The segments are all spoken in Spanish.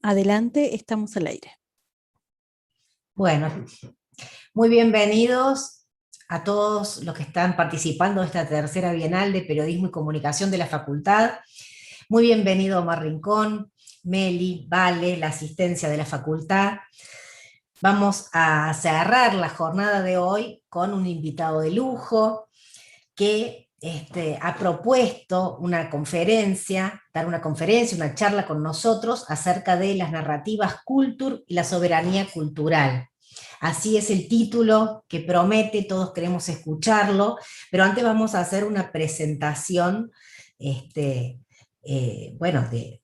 Adelante, estamos al aire. Bueno, muy bienvenidos a todos los que están participando de esta tercera Bienal de Periodismo y Comunicación de la Facultad. Muy bienvenido Omar Rincón, Meli, Vale, la asistencia de la facultad. Vamos a cerrar la jornada de hoy con un invitado de lujo que ha propuesto una conferencia, dar una conferencia, una charla con nosotros acerca de las narrativas cultur y la soberanía cultural. Así es el título que promete, todos queremos escucharlo, pero antes vamos a hacer una presentación, bueno, de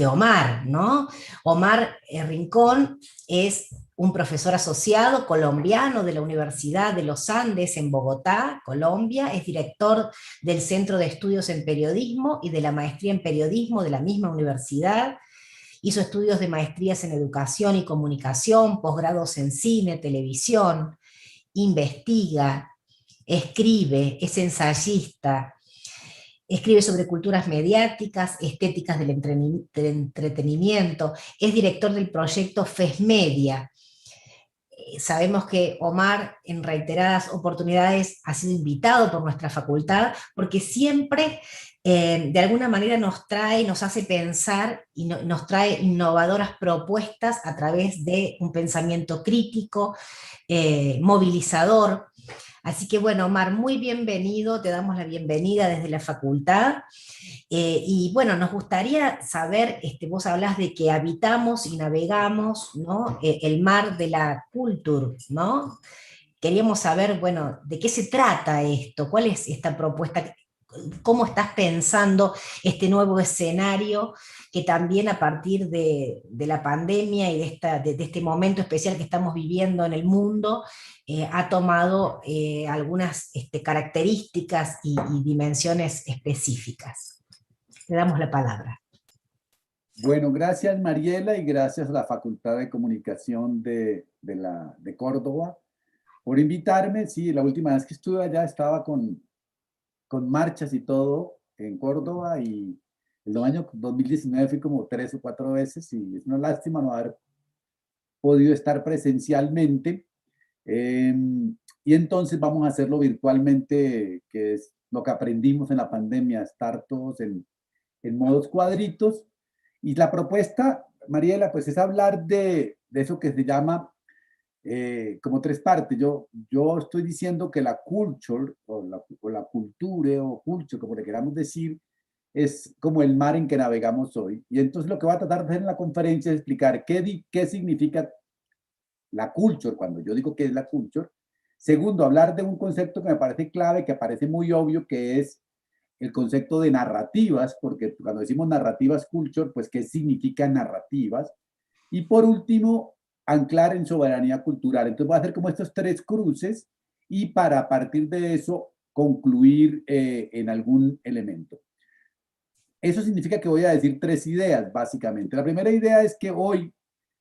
Omar, ¿no? Omar Rincón es un profesor asociado colombiano de la Universidad de los Andes en Bogotá, Colombia, es director del Centro de Estudios en Periodismo y de la Maestría en Periodismo de la misma universidad. Hizo estudios de maestrías en Educación y Comunicación, posgrados en Cine, Televisión, investiga, escribe, es ensayista, escribe sobre culturas mediáticas, estéticas del entretenimiento, es director del proyecto FESmedia. Sabemos que Omar en reiteradas oportunidades ha sido invitado por nuestra facultad porque siempre de alguna manera nos hace pensar y nos trae innovadoras propuestas a través de un pensamiento crítico, movilizador. Así que bueno, Omar, muy bienvenido, te damos la bienvenida desde la facultad. Y bueno, nos gustaría saber, vos hablás de que habitamos y navegamos, ¿no? El mar de la cultura, ¿no? Queríamos saber, bueno, de qué se trata esto, cuál es esta propuesta, cómo estás pensando este nuevo escenario que también a partir de la pandemia y de este momento especial que estamos viviendo en el mundo, ha tomado algunas características y dimensiones específicas. Le damos la palabra. Bueno, gracias Mariela y gracias a la Facultad de Comunicación de Córdoba por invitarme. Sí, la última vez que estuve allá estaba con marchas y todo en Córdoba y el año 2019 fui como 3 o 4 veces y es una lástima no haber podido estar presencialmente. Eh, y entonces vamos a hacerlo virtualmente, que es lo que aprendimos en la pandemia, estar todos en modos cuadritos. Y la propuesta, Mariela, pues es hablar de eso que se llama como tres partes. Yo estoy diciendo que la culture, o la culture, o culture, como le queramos decir, es como el mar en que navegamos hoy. Y entonces lo que voy a tratar de hacer en la conferencia es explicar qué significa la culture, cuando yo digo qué es la culture. Segundo, hablar de un concepto que me parece clave, que parece muy obvio, que es el concepto de narrativas, porque cuando decimos narrativas culture, pues qué significa narrativas. Y por último, anclar en soberanía cultural. Entonces voy a hacer como estos tres cruces y para partir de eso concluir en algún elemento. Eso significa que voy a decir tres ideas, básicamente. La primera idea es que hoy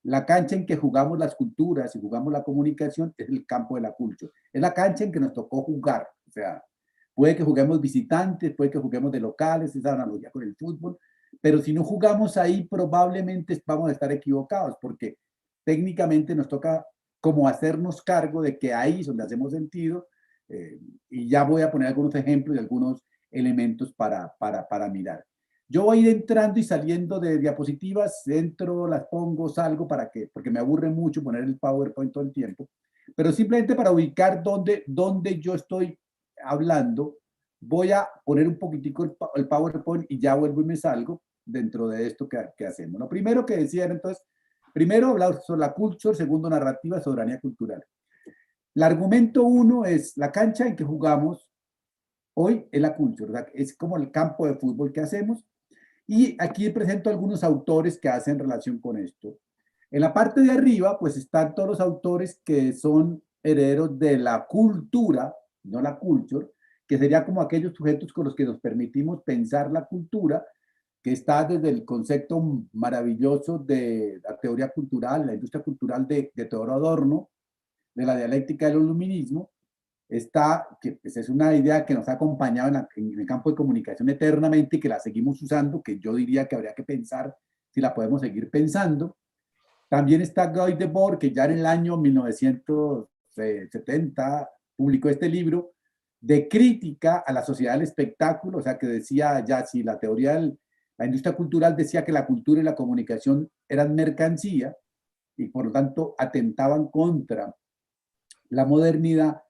la cancha en que jugamos las culturas y jugamos la comunicación es el campo de la cultura. Es la cancha en que nos tocó jugar. O sea, puede que juguemos visitantes, puede que juguemos de locales, esa analogía con el fútbol, pero si no jugamos ahí probablemente vamos a estar equivocados porque técnicamente nos toca como hacernos cargo de que ahí es donde hacemos sentido y ya voy a poner algunos ejemplos y algunos elementos para mirar. Yo voy a ir entrando y saliendo de diapositivas, entro, las pongo, salgo porque me aburre mucho poner el PowerPoint todo el tiempo, pero simplemente para ubicar dónde yo estoy hablando, voy a poner un poquitico el PowerPoint y ya vuelvo y me salgo dentro de esto que hacemos. Lo primero que decía era entonces, primero hablar sobre la culture, segundo narrativa, soberanía cultural. El argumento uno es la cancha en que jugamos hoy es la culture, ¿verdad? Es como el campo de fútbol que hacemos. Y aquí presento algunos autores que hacen relación con esto. En la parte de arriba, pues están todos los autores que son herederos de la cultura, no la culture, que sería como aquellos sujetos con los que nos permitimos pensar la cultura, que está desde el concepto maravilloso de la teoría cultural, la industria cultural de Teodoro Adorno, de la dialéctica del iluminismo, que pues, es una idea que nos ha acompañado en el campo de comunicación eternamente y que la seguimos usando, que yo diría que habría que pensar si la podemos seguir pensando. También está Guy Debord, que ya en el año 1970 publicó este libro de crítica a la sociedad del espectáculo, o sea, que decía ya si la teoría de la industria cultural decía que la cultura y la comunicación eran mercancía y por lo tanto atentaban contra la modernidad.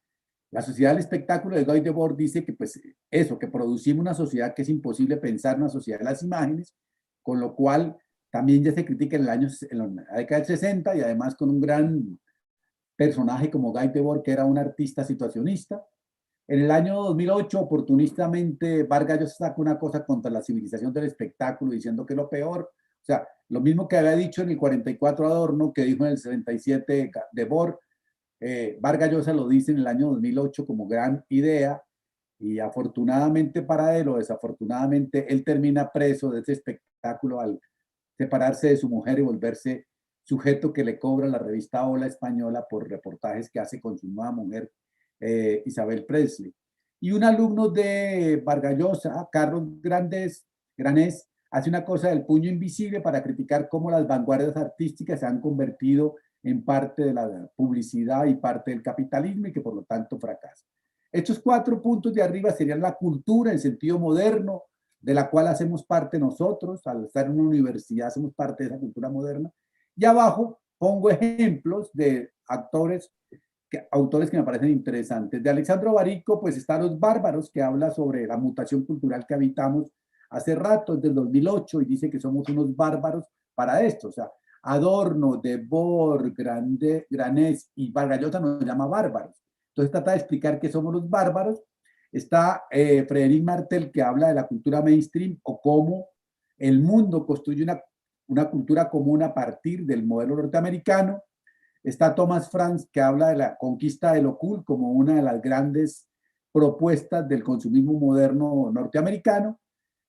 La sociedad del espectáculo de Guy Debord dice que pues eso, que producimos una sociedad que es imposible pensar una sociedad de las imágenes, con lo cual también ya se critica en la década del 60 y además con un gran personaje como Guy Debord, que era un artista situacionista. En el año 2008, oportunistamente, Vargas Llosa sacó una cosa contra la civilización del espectáculo, diciendo que es lo peor. O sea, lo mismo que había dicho en el 44 Adorno, que dijo en el 77 Debord, Vargas Llosa lo dice en el año 2008 como gran idea, y afortunadamente para él, o desafortunadamente, él termina preso de ese espectáculo al separarse de su mujer y volverse sujeto que le cobra la revista Hola Española por reportajes que hace con su nueva mujer, Isabel Presley. Y un alumno de Vargas Llosa, Carlos Granés, hace una cosa del puño invisible para criticar cómo las vanguardias artísticas se han convertido en parte de la publicidad y parte del capitalismo y que por lo tanto fracasa. Estos 4 puntos de arriba serían la cultura en sentido moderno, de la cual hacemos parte nosotros, al estar en una universidad hacemos parte de esa cultura moderna. Y abajo pongo ejemplos de autores que me parecen interesantes. De Alexandro Barico, pues está Los Bárbaros, que habla sobre la mutación cultural que habitamos hace rato, desde el 2008, y dice que somos unos bárbaros para esto. O sea, Adorno, Debord, Granés y Vargas Llosa nos llama bárbaros. Entonces trata de explicar que somos los bárbaros. Está Frédéric Martel, que habla de la cultura mainstream o cómo el mundo construye una cultura común a partir del modelo norteamericano. Está Thomas Franz, que habla de la conquista del ocult como una de las grandes propuestas del consumismo moderno norteamericano.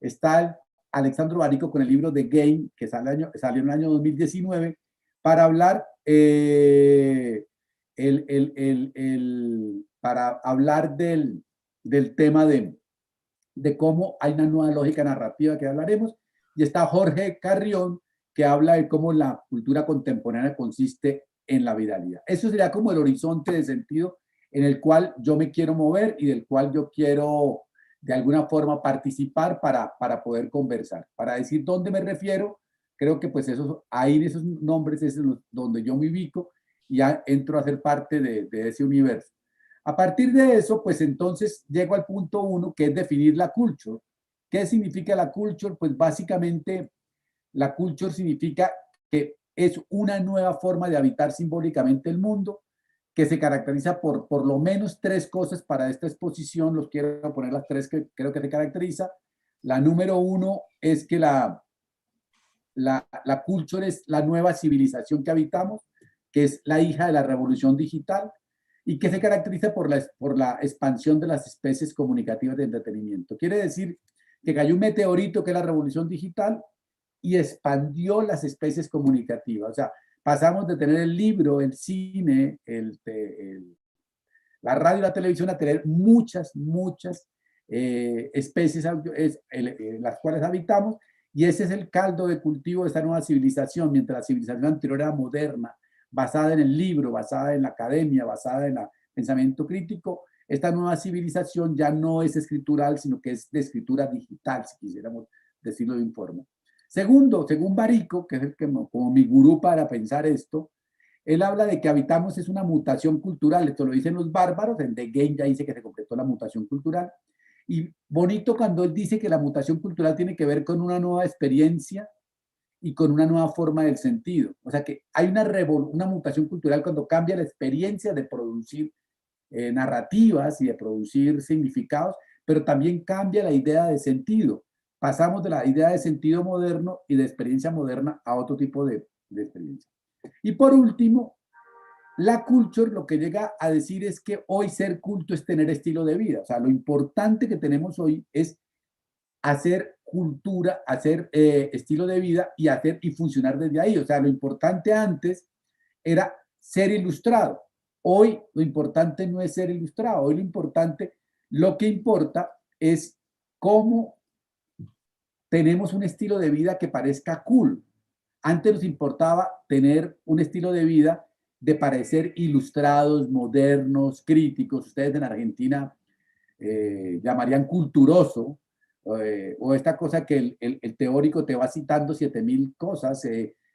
Está Alexandro Barico con el libro The Game, que salió en el año 2019, para hablar, para hablar del tema de cómo hay una nueva lógica narrativa que hablaremos. Y está Jorge Carrión, que habla de cómo la cultura contemporánea consiste en la viralidad. Eso sería como el horizonte de sentido en el cual yo me quiero mover y del cual yo quiero de alguna forma participar para poder conversar. Para decir dónde me refiero, creo que pues ahí en esos nombres es donde yo me ubico y ya entro a ser parte de ese universo. A partir de eso, pues entonces llego al punto 1, que es definir la culture. ¿Qué significa la culture? Pues básicamente la culture significa que es una nueva forma de habitar simbólicamente el mundo, que se caracteriza por lo menos 3 cosas para esta exposición. Los quiero poner las 3 que creo que se caracteriza. La número 1 es que la culture es la nueva civilización que habitamos, que es la hija de la revolución digital y que se caracteriza por la expansión de las especies comunicativas de entretenimiento. Quiere decir que cayó un meteorito, que es la revolución digital, y expandió las especies comunicativas. O sea, pasamos de tener el libro, el cine, la radio y la televisión a tener muchas especies las cuales habitamos, y ese es el caldo de cultivo de esta nueva civilización. Mientras la civilización anterior era moderna, basada en el libro, basada en la academia, basada en el pensamiento crítico, esta nueva civilización ya no es escritural, sino que es de escritura digital, si quisiéramos decirlo de un forma. Segundo, según Barico, que es el que como mi gurú para pensar esto, él habla de que habitamos es una mutación cultural. Esto lo dicen los bárbaros, en The Game ya dice que se completó la mutación cultural. Y bonito cuando él dice que la mutación cultural tiene que ver con una nueva experiencia y con una nueva forma del sentido. O sea que hay una mutación cultural cuando cambia la experiencia de producir narrativas y de producir significados, pero también cambia la idea de sentido. Pasamos de la idea de sentido moderno y de experiencia moderna a otro tipo de experiencia. Y por último, la culture lo que llega a decir es que hoy ser culto es tener estilo de vida. O sea, lo importante que tenemos hoy es hacer cultura, hacer estilo de vida y funcionar desde ahí. O sea, lo importante antes era ser ilustrado. Hoy lo importante no es ser ilustrado. Hoy lo que importa es cómo tenemos un estilo de vida que parezca cool. Antes nos importaba tener un estilo de vida de parecer ilustrados, modernos, críticos. Ustedes en Argentina llamarían culturoso, o esta cosa que el teórico te va citando 7000 cosas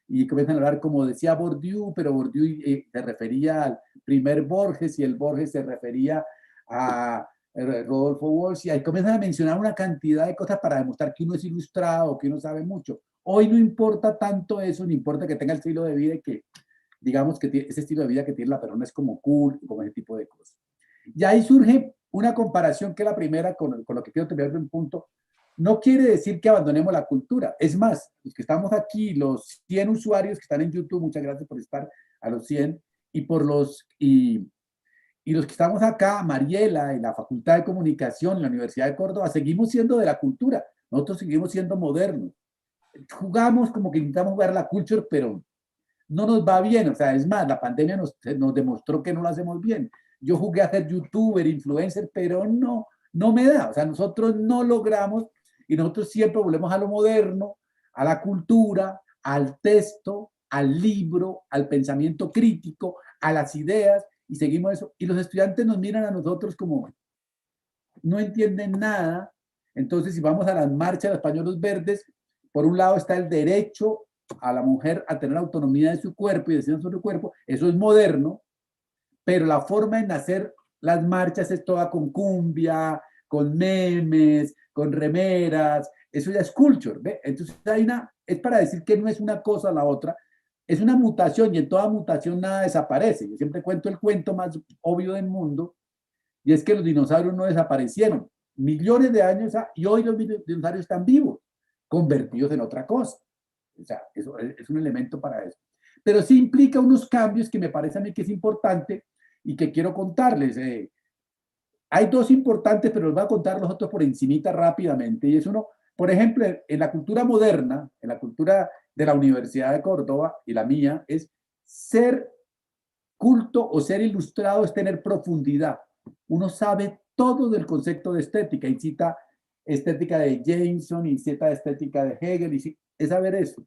y comienzan a hablar como decía Bourdieu, pero Bourdieu se refería al primer Borges y el Borges se refería a Rodolfo Walsh, y ahí comienzan a mencionar una cantidad de cosas para demostrar que uno es ilustrado, que uno sabe mucho. Hoy no importa tanto eso, no importa que tenga el estilo de vida y que, digamos, que ese estilo de vida que tiene la persona es como cool, como ese tipo de cosas. Y ahí surge una comparación que es la primera con lo que quiero terminar de un punto. No quiere decir que abandonemos la cultura. Es más, los que estamos aquí, los 100 usuarios que están en YouTube, muchas gracias por estar a los 100, y los que estamos acá, Mariela, en la Facultad de Comunicación, en la Universidad de Córdoba, seguimos siendo de la cultura. Nosotros seguimos siendo modernos. Jugamos como que intentamos jugar la culture, pero no nos va bien. O sea, es más, la pandemia nos demostró que no lo hacemos bien. Yo jugué a ser youtuber, influencer, pero no me da. O sea, nosotros no logramos, y nosotros siempre volvemos a lo moderno, a la cultura, al texto, al libro, al pensamiento crítico, a las ideas, y seguimos eso. Y los estudiantes nos miran a nosotros como no entienden nada. Entonces, si vamos a las marchas de los pañuelos verdes, por un lado está el derecho a la mujer a tener autonomía de su cuerpo y decidir sobre su cuerpo, eso es moderno, pero la forma en hacer las marchas es toda con cumbia, con memes, con remeras, eso ya es culture, ¿ve? Entonces es para decir que no es una cosa la otra, es una mutación y en toda mutación nada desaparece. Yo siempre cuento el cuento más obvio del mundo y es que los dinosaurios no desaparecieron millones de años y hoy los dinosaurios están vivos, convertidos en otra cosa. O sea, eso es un elemento para eso. Pero sí implica unos cambios que me parece a mí que es importante y que quiero contarles. Hay dos importantes, pero les voy a contar los otros por encimita rápidamente. Y es uno, por ejemplo, en la cultura moderna, en la cultura de la Universidad de Córdoba y la mía, es ser culto o ser ilustrado es tener profundidad. Uno sabe todo del concepto de estética y cita estética de Jameson y cita estética de Hegel y es saber eso.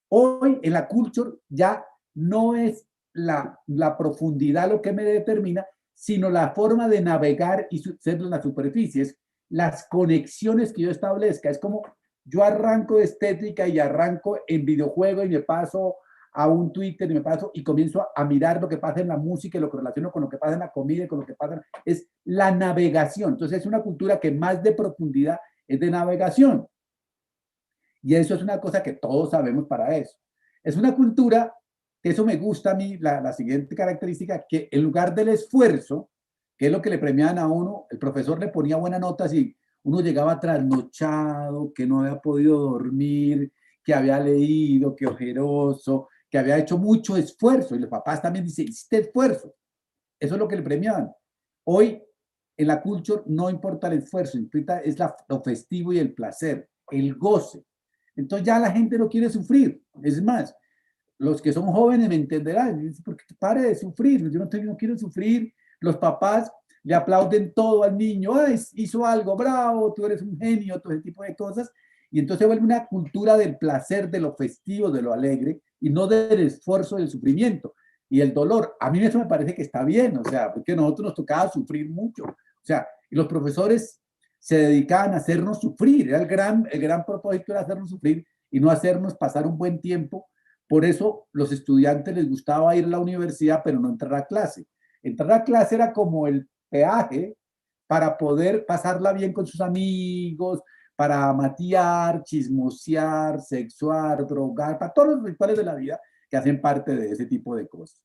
Hoy en la culture ya no es la profundidad lo que me determina, sino la forma de navegar y ser en las superficies, las conexiones que yo establezca. Es como yo arranco de estética y arranco en videojuego y me paso a un Twitter y me paso y comienzo a mirar lo que pasa en la música y lo que relaciono con lo que pasa en la comida y con lo que pasa, es la navegación. Entonces es una cultura que más de profundidad es de navegación. Y eso es una cosa que todos sabemos para eso. Es una cultura, que eso me gusta a mí, la siguiente característica, que en lugar del esfuerzo, que es lo que le premiaban a uno, el profesor le ponía buenas notas y uno llegaba trasnochado, que no había podido dormir, que había leído, que ojeroso, que había hecho mucho esfuerzo. Y los papás también dicen, hiciste esfuerzo. Eso es lo que le premiaban. Hoy, en la culture, no importa el esfuerzo, importa es lo festivo y el placer, el goce. Entonces ya la gente no quiere sufrir. Es más, los que son jóvenes me entenderán. Porque pare de sufrir. Yo no quiero sufrir. Los papás le aplauden todo al niño. Ay, hizo algo, bravo, tú eres un genio, todo ese tipo de cosas. Y entonces vuelve una cultura del placer, de lo festivo, de lo alegre, y no del esfuerzo, del sufrimiento y el dolor. A mí eso me parece que está bien, o sea, porque a nosotros nos tocaba sufrir mucho. O sea, y los profesores se dedicaban a hacernos sufrir. Era el gran propósito era hacernos sufrir y no hacernos pasar un buen tiempo. Por eso los estudiantes les gustaba ir a la universidad, pero no entrar a clase. Entrar a clase era como el peaje para poder pasarla bien con sus amigos, para matear, chismosear, sexuar, drogar, para todos los rituales de la vida que hacen parte de ese tipo de cosas.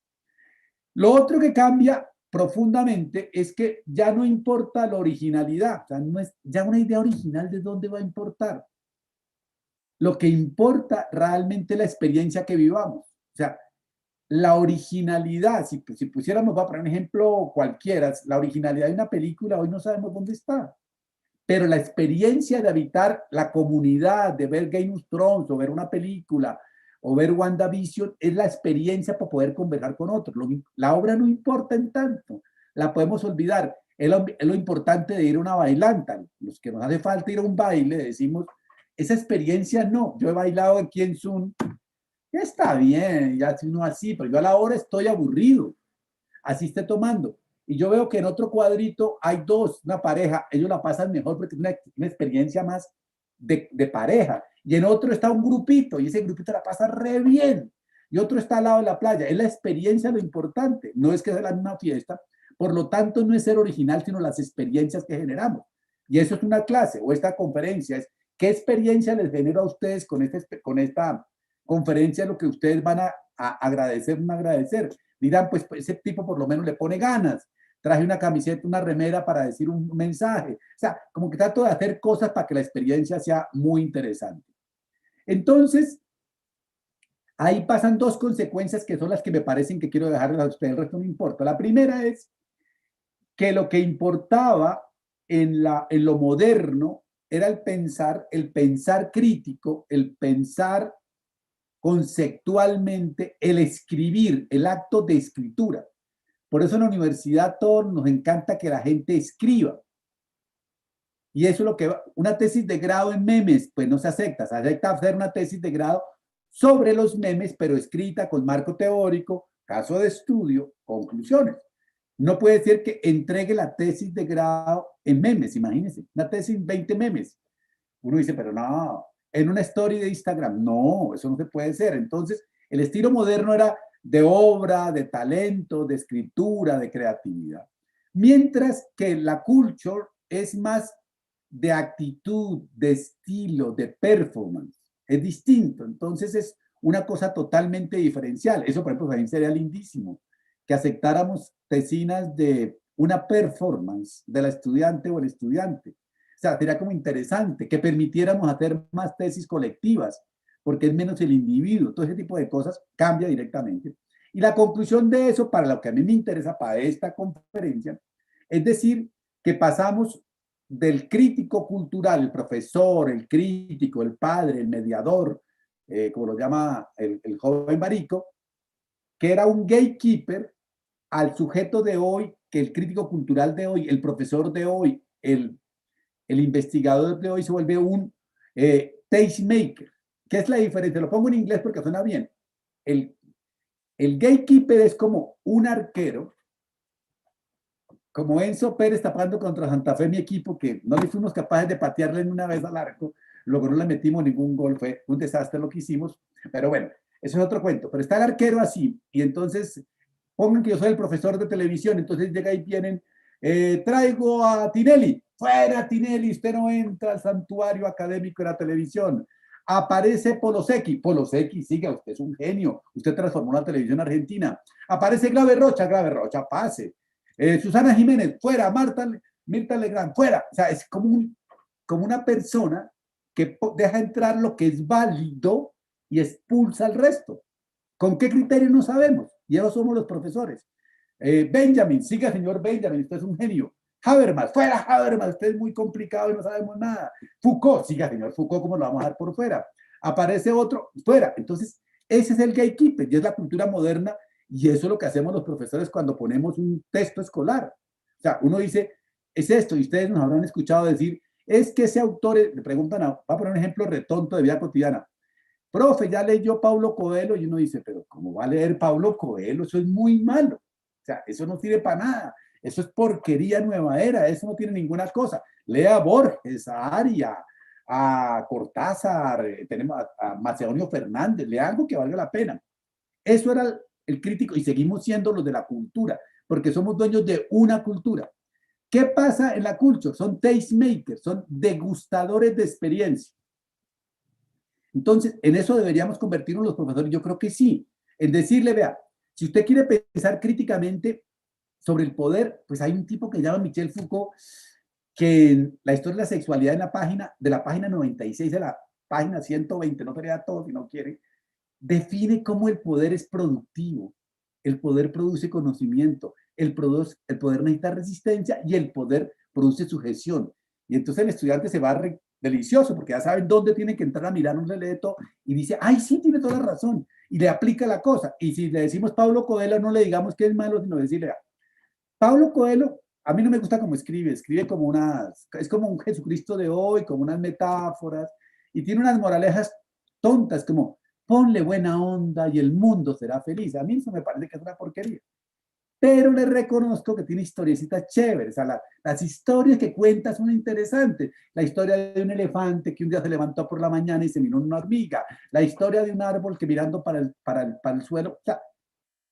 Lo otro que cambia profundamente es que ya no importa la originalidad, o sea, no es ya una idea original de dónde va a importar. Lo que importa realmente es la experiencia que vivamos. O sea, la originalidad, si pusiéramos, va a poner un ejemplo cualquiera, la originalidad de una película hoy no sabemos dónde está. Pero la experiencia de habitar la comunidad, de ver Game of Thrones o ver una película o ver WandaVision, es la experiencia para poder conversar con otros. La obra no importa en tanto, la podemos olvidar. Es lo importante de ir a una bailanta. Los que nos hace falta ir a un baile, decimos, esa experiencia no. Yo he bailado aquí en Zoom Está bien, ya si uno así, pero yo a la hora estoy aburrido, así esté tomando. Y yo veo que en otro cuadrito hay dos, una pareja, ellos la pasan mejor porque es una experiencia más de pareja. Y en otro está un grupito y ese grupito la pasa re bien. Y otro está al lado de la playa. Es la experiencia lo importante. No es que sea la misma fiesta. Por lo tanto, no es ser original, sino las experiencias que generamos. Y eso es una clase o esta conferencia. Es qué experiencia les genera a ustedes con esta conferencia, lo que ustedes van a agradecer, no agradecer. Dirán, pues ese tipo por lo menos le pone ganas. Traje una camiseta, una remera para decir un mensaje. O sea, como que trato de hacer cosas para que la experiencia sea muy interesante. Entonces, ahí pasan dos consecuencias que son las que me parecen que quiero dejarles a ustedes, el resto no importa. La primera es que lo que importaba en lo moderno era el pensar crítico, el pensar conceptualmente, el escribir, el acto de escritura. Por eso en la universidad a todos nos encanta que la gente escriba. Y eso es lo que una tesis de grado en memes, pues no se acepta. Se acepta hacer una tesis de grado sobre los memes, pero escrita con marco teórico, caso de estudio, conclusiones. No puede ser que entregue la tesis de grado en memes, imagínense, una tesis en 20 memes. Uno dice, pero no, en una story de Instagram, no, eso no se puede ser. Entonces, el estilo moderno era de obra, de talento, de escritura, de creatividad. Mientras que la culture es más de actitud, de estilo, de performance. Es distinto. Entonces es una cosa totalmente diferencial. Eso, por ejemplo, también sería lindísimo, que aceptáramos tesinas de una performance de la estudiante o el estudiante. O sea, sería como interesante que permitiéramos hacer más tesis colectivas, porque es menos el individuo. Todo ese tipo de cosas cambia directamente. Y la conclusión de eso, para lo que a mí me interesa para esta conferencia, es decir, que pasamos del crítico cultural, el profesor, el crítico, el padre, el mediador, como lo llama el joven Barico, que era un gatekeeper, al sujeto de hoy, que el crítico cultural de hoy, el profesor de hoy, el investigador de hoy se vuelve un tastemaker. ¿Qué es la diferencia? Lo pongo en inglés porque suena bien. El gatekeeper es como un arquero, como Enzo Pérez tapando contra Santa Fe, mi equipo, que no le fuimos capaces de patearle en una vez al arco, luego no le metimos ningún gol, fue un desastre lo que hicimos, pero bueno, eso es otro cuento. Pero está el arquero así, y entonces pongan que yo soy el profesor de televisión, entonces llega y vienen, traigo a Tinelli, fuera Tinelli, usted no entra al santuario académico de la televisión. Aparece Polosecchi, siga, usted es un genio, usted transformó la televisión argentina. Aparece Grave Rocha, pase. Susana Jiménez, fuera. Mirta Legrand, fuera. O sea, es como una persona que deja entrar lo que es válido y expulsa al resto. ¿Con qué criterio? No sabemos. Y eso somos los profesores. Benjamin, siga señor Benjamin, usted es un genio. Habermas, fuera Habermas, usted es muy complicado y no sabemos nada. Foucault, siga señor Foucault, ¿cómo lo vamos a dar por fuera? Aparece otro, fuera. Entonces, ese es el gatekeeper y es la cultura moderna. Y eso es lo que hacemos los profesores cuando ponemos un texto escolar. O sea, uno dice, es esto, y ustedes nos habrán escuchado decir, es que ese autor, le preguntan, va a poner un ejemplo retonto de vida cotidiana. Profe, ya leyó Paulo Coelho, y uno dice, pero ¿cómo va a leer Paulo Coelho? Eso es muy malo. O sea, eso no sirve para nada. Eso es porquería nueva era, eso no tiene ninguna cosa. Lea a Borges, a Aria, a Cortázar, tenemos a Macedonio Fernández, lea algo que valga la pena. Eso era el crítico y seguimos siendo los de la cultura, porque somos dueños de una cultura. ¿Qué pasa en la cultura? Son tastemakers, son degustadores de experiencia. Entonces, en eso deberíamos convertirnos los profesores. Yo creo que sí. En decirle, vea, si usted quiere pensar críticamente sobre el poder, pues hay un tipo que se llama Michel Foucault, que en la historia de la sexualidad de la página 96 a la página 120, no te lea todo si no quiere, define cómo el poder es productivo. El poder produce conocimiento, el poder necesita resistencia y el poder produce sujeción. Y entonces el estudiante se va delicioso porque ya saben dónde tiene que entrar a mirar un releto y dice, ay, sí, tiene toda la razón. Y le aplica la cosa. Y si le decimos Paulo Coelho, no le digamos que es malo, sino decirle, Paulo Coelho, a mí no me gusta cómo escribe como es como un Jesucristo de hoy, como unas metáforas, y tiene unas moralejas tontas, como ponle buena onda y el mundo será feliz. A mí eso me parece que es una porquería. Pero le reconozco que tiene historiecitas chéveres. O sea, las historias que cuenta son interesantes. La historia de un elefante que un día se levantó por la mañana y se miró en una hormiga. La historia de un árbol que mirando para el suelo. O sea,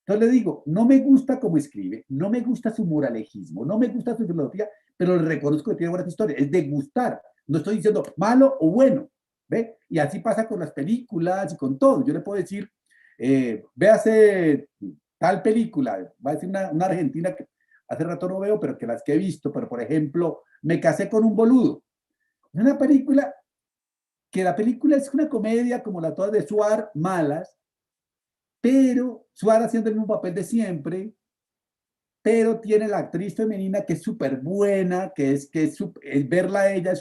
entonces le digo, no me gusta cómo escribe, no me gusta su moralejismo, no me gusta su filosofía, pero le reconozco que tiene buenas historias. Es de gustar. No estoy diciendo malo o bueno. ¿Ve? Y así pasa con las películas y con todo. Yo le puedo decir, véase tal película, va a decir una argentina que hace rato no veo, pero que las que he visto, pero por ejemplo, Me casé con un boludo. Es una película que la película es una comedia como la todas de Suar, malas, pero Suar haciendo el mismo papel de siempre, pero tiene la actriz femenina que es súper buena, es verla a ella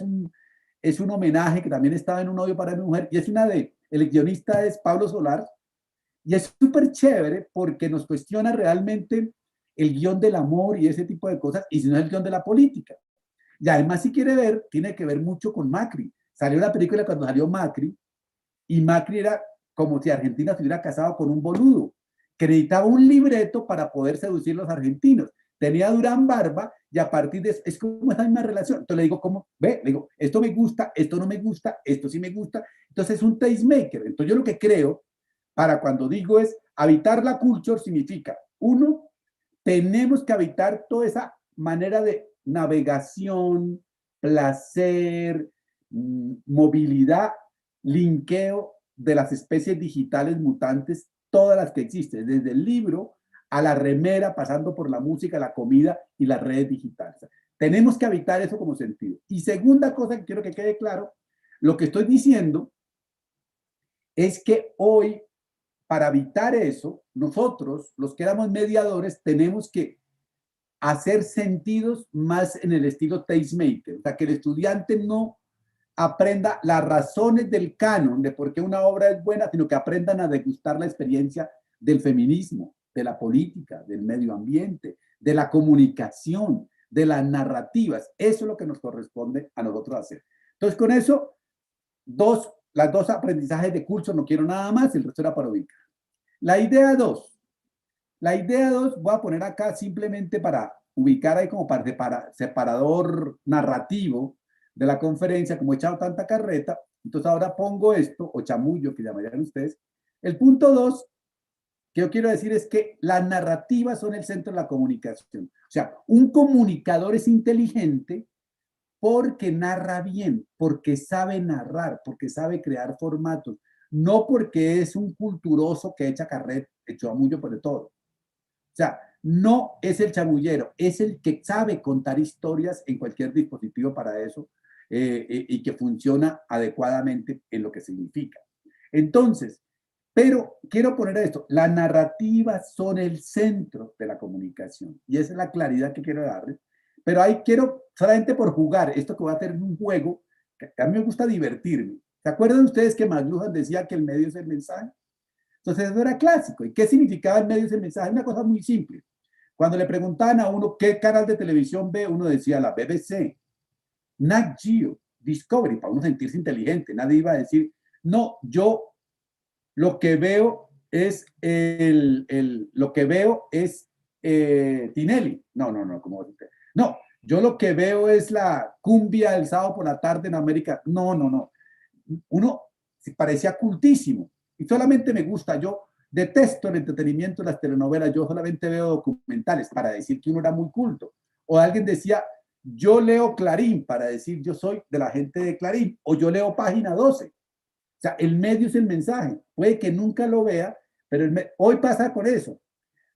es un homenaje que también estaba en Un novio para mi mujer, y es el guionista es Pablo Solar, y es súper chévere porque nos cuestiona realmente el guión del amor y ese tipo de cosas, y si no es el guión de la política. Y además, si quiere ver, tiene que ver mucho con Macri. Salió la película cuando salió Macri, y Macri era como si Argentina se hubiera casado con un boludo, que necesitaba un libreto para poder seducir a los argentinos. Tenía Durán Barba, y a partir de eso, es como esa misma relación. Entonces le digo, ¿cómo? Ve, le digo, esto me gusta, esto no me gusta, esto sí me gusta. Entonces es un tastemaker. Entonces yo lo que creo para cuando digo es habitar la culture significa, uno, tenemos que habitar toda esa manera de navegación, placer, movilidad, linkeo de las especies digitales mutantes, todas las que existen, desde el libro a la remera, pasando por la música, la comida y las redes digitales. Tenemos que habitar eso como sentido. Y segunda cosa que quiero que quede claro, lo que estoy diciendo es que hoy, para evitar eso, nosotros, los que éramos mediadores, tenemos que hacer sentidos más en el estilo tastemaker, o sea, que el estudiante no aprenda las razones del canon de por qué una obra es buena, sino que aprendan a degustar la experiencia del feminismo, de la política, del medio ambiente, de la comunicación, de las narrativas. Eso es lo que nos corresponde a nosotros hacer. Entonces, con eso, las dos aprendizajes de curso, no quiero nada más, el resto era para ubicar. La idea 2. La idea 2 voy a poner acá simplemente para ubicar ahí como para separador narrativo de la conferencia, como he echado tanta carreta, entonces ahora pongo esto, o chamullo que llamarían ustedes. El punto 2 que yo quiero decir es que las narrativas son el centro de la comunicación. O sea, un comunicador es inteligente porque narra bien, porque sabe narrar, porque sabe crear formatos, no porque es un culturoso que echa carreta, echó a mucho por de todo. O sea, no es el chamullero, es el que sabe contar historias en cualquier dispositivo para eso y que funciona adecuadamente en lo que significa. Entonces, pero quiero poner esto, las narrativas son el centro de la comunicación y esa es la claridad que quiero darles. Pero ahí quiero, solamente por jugar, esto que voy a hacer en un juego, que a mí me gusta divertirme. ¿Se acuerdan ustedes que McLuhan decía que el medio es el mensaje? Entonces eso era clásico. ¿Y qué significaba el medio es el mensaje? Una cosa muy simple. Cuando le preguntaban a uno qué canal de televisión ve, uno decía la BBC, Nat Geo, Discovery, para uno sentirse inteligente. Nadie iba a decir, no, yo lo que veo es lo que veo es Tinelli. No, como no, yo lo que veo es la cumbia del sábado por la tarde en América. No. Uno parecía cultísimo y solamente me gusta. Yo detesto el entretenimiento de las telenovelas. Yo solamente veo documentales para decir que uno era muy culto. O alguien decía, yo leo Clarín para decir yo soy de la gente de Clarín. O yo leo Página 12. O sea, el medio es el mensaje. Puede que nunca lo vea, pero hoy pasa con eso.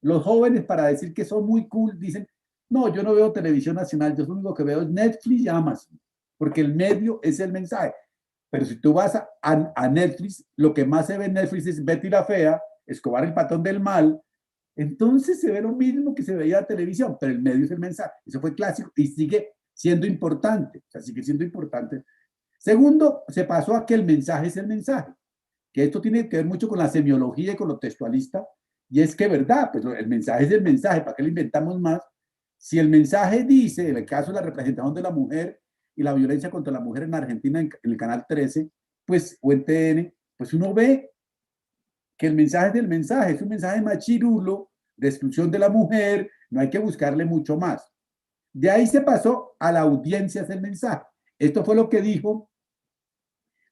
Los jóvenes, para decir que son muy cool, dicen, no, yo no veo televisión nacional, yo lo único que veo es Netflix y Amazon, porque el medio es el mensaje. Pero si tú vas a Netflix, lo que más se ve en Netflix es Betty la Fea, Escobar el Patón del Mal, entonces se ve lo mismo que se veía en televisión, pero el medio es el mensaje. Eso fue clásico y sigue siendo importante, o sea, sigue siendo importante. Segundo, se pasó a que el mensaje es el mensaje, que esto tiene que ver mucho con la semiología y con lo textualista, y es que, ¿verdad? Pues el mensaje es el mensaje, ¿para qué lo inventamos más? Si el mensaje dice, en el caso de la representación de la mujer y la violencia contra la mujer en Argentina, en el canal 13, pues, o en TN, pues uno ve que el mensaje es del mensaje, es un mensaje machirulo, de exclusión de la mujer, no hay que buscarle mucho más. De ahí se pasó a la audiencia del mensaje. Esto fue lo que dijo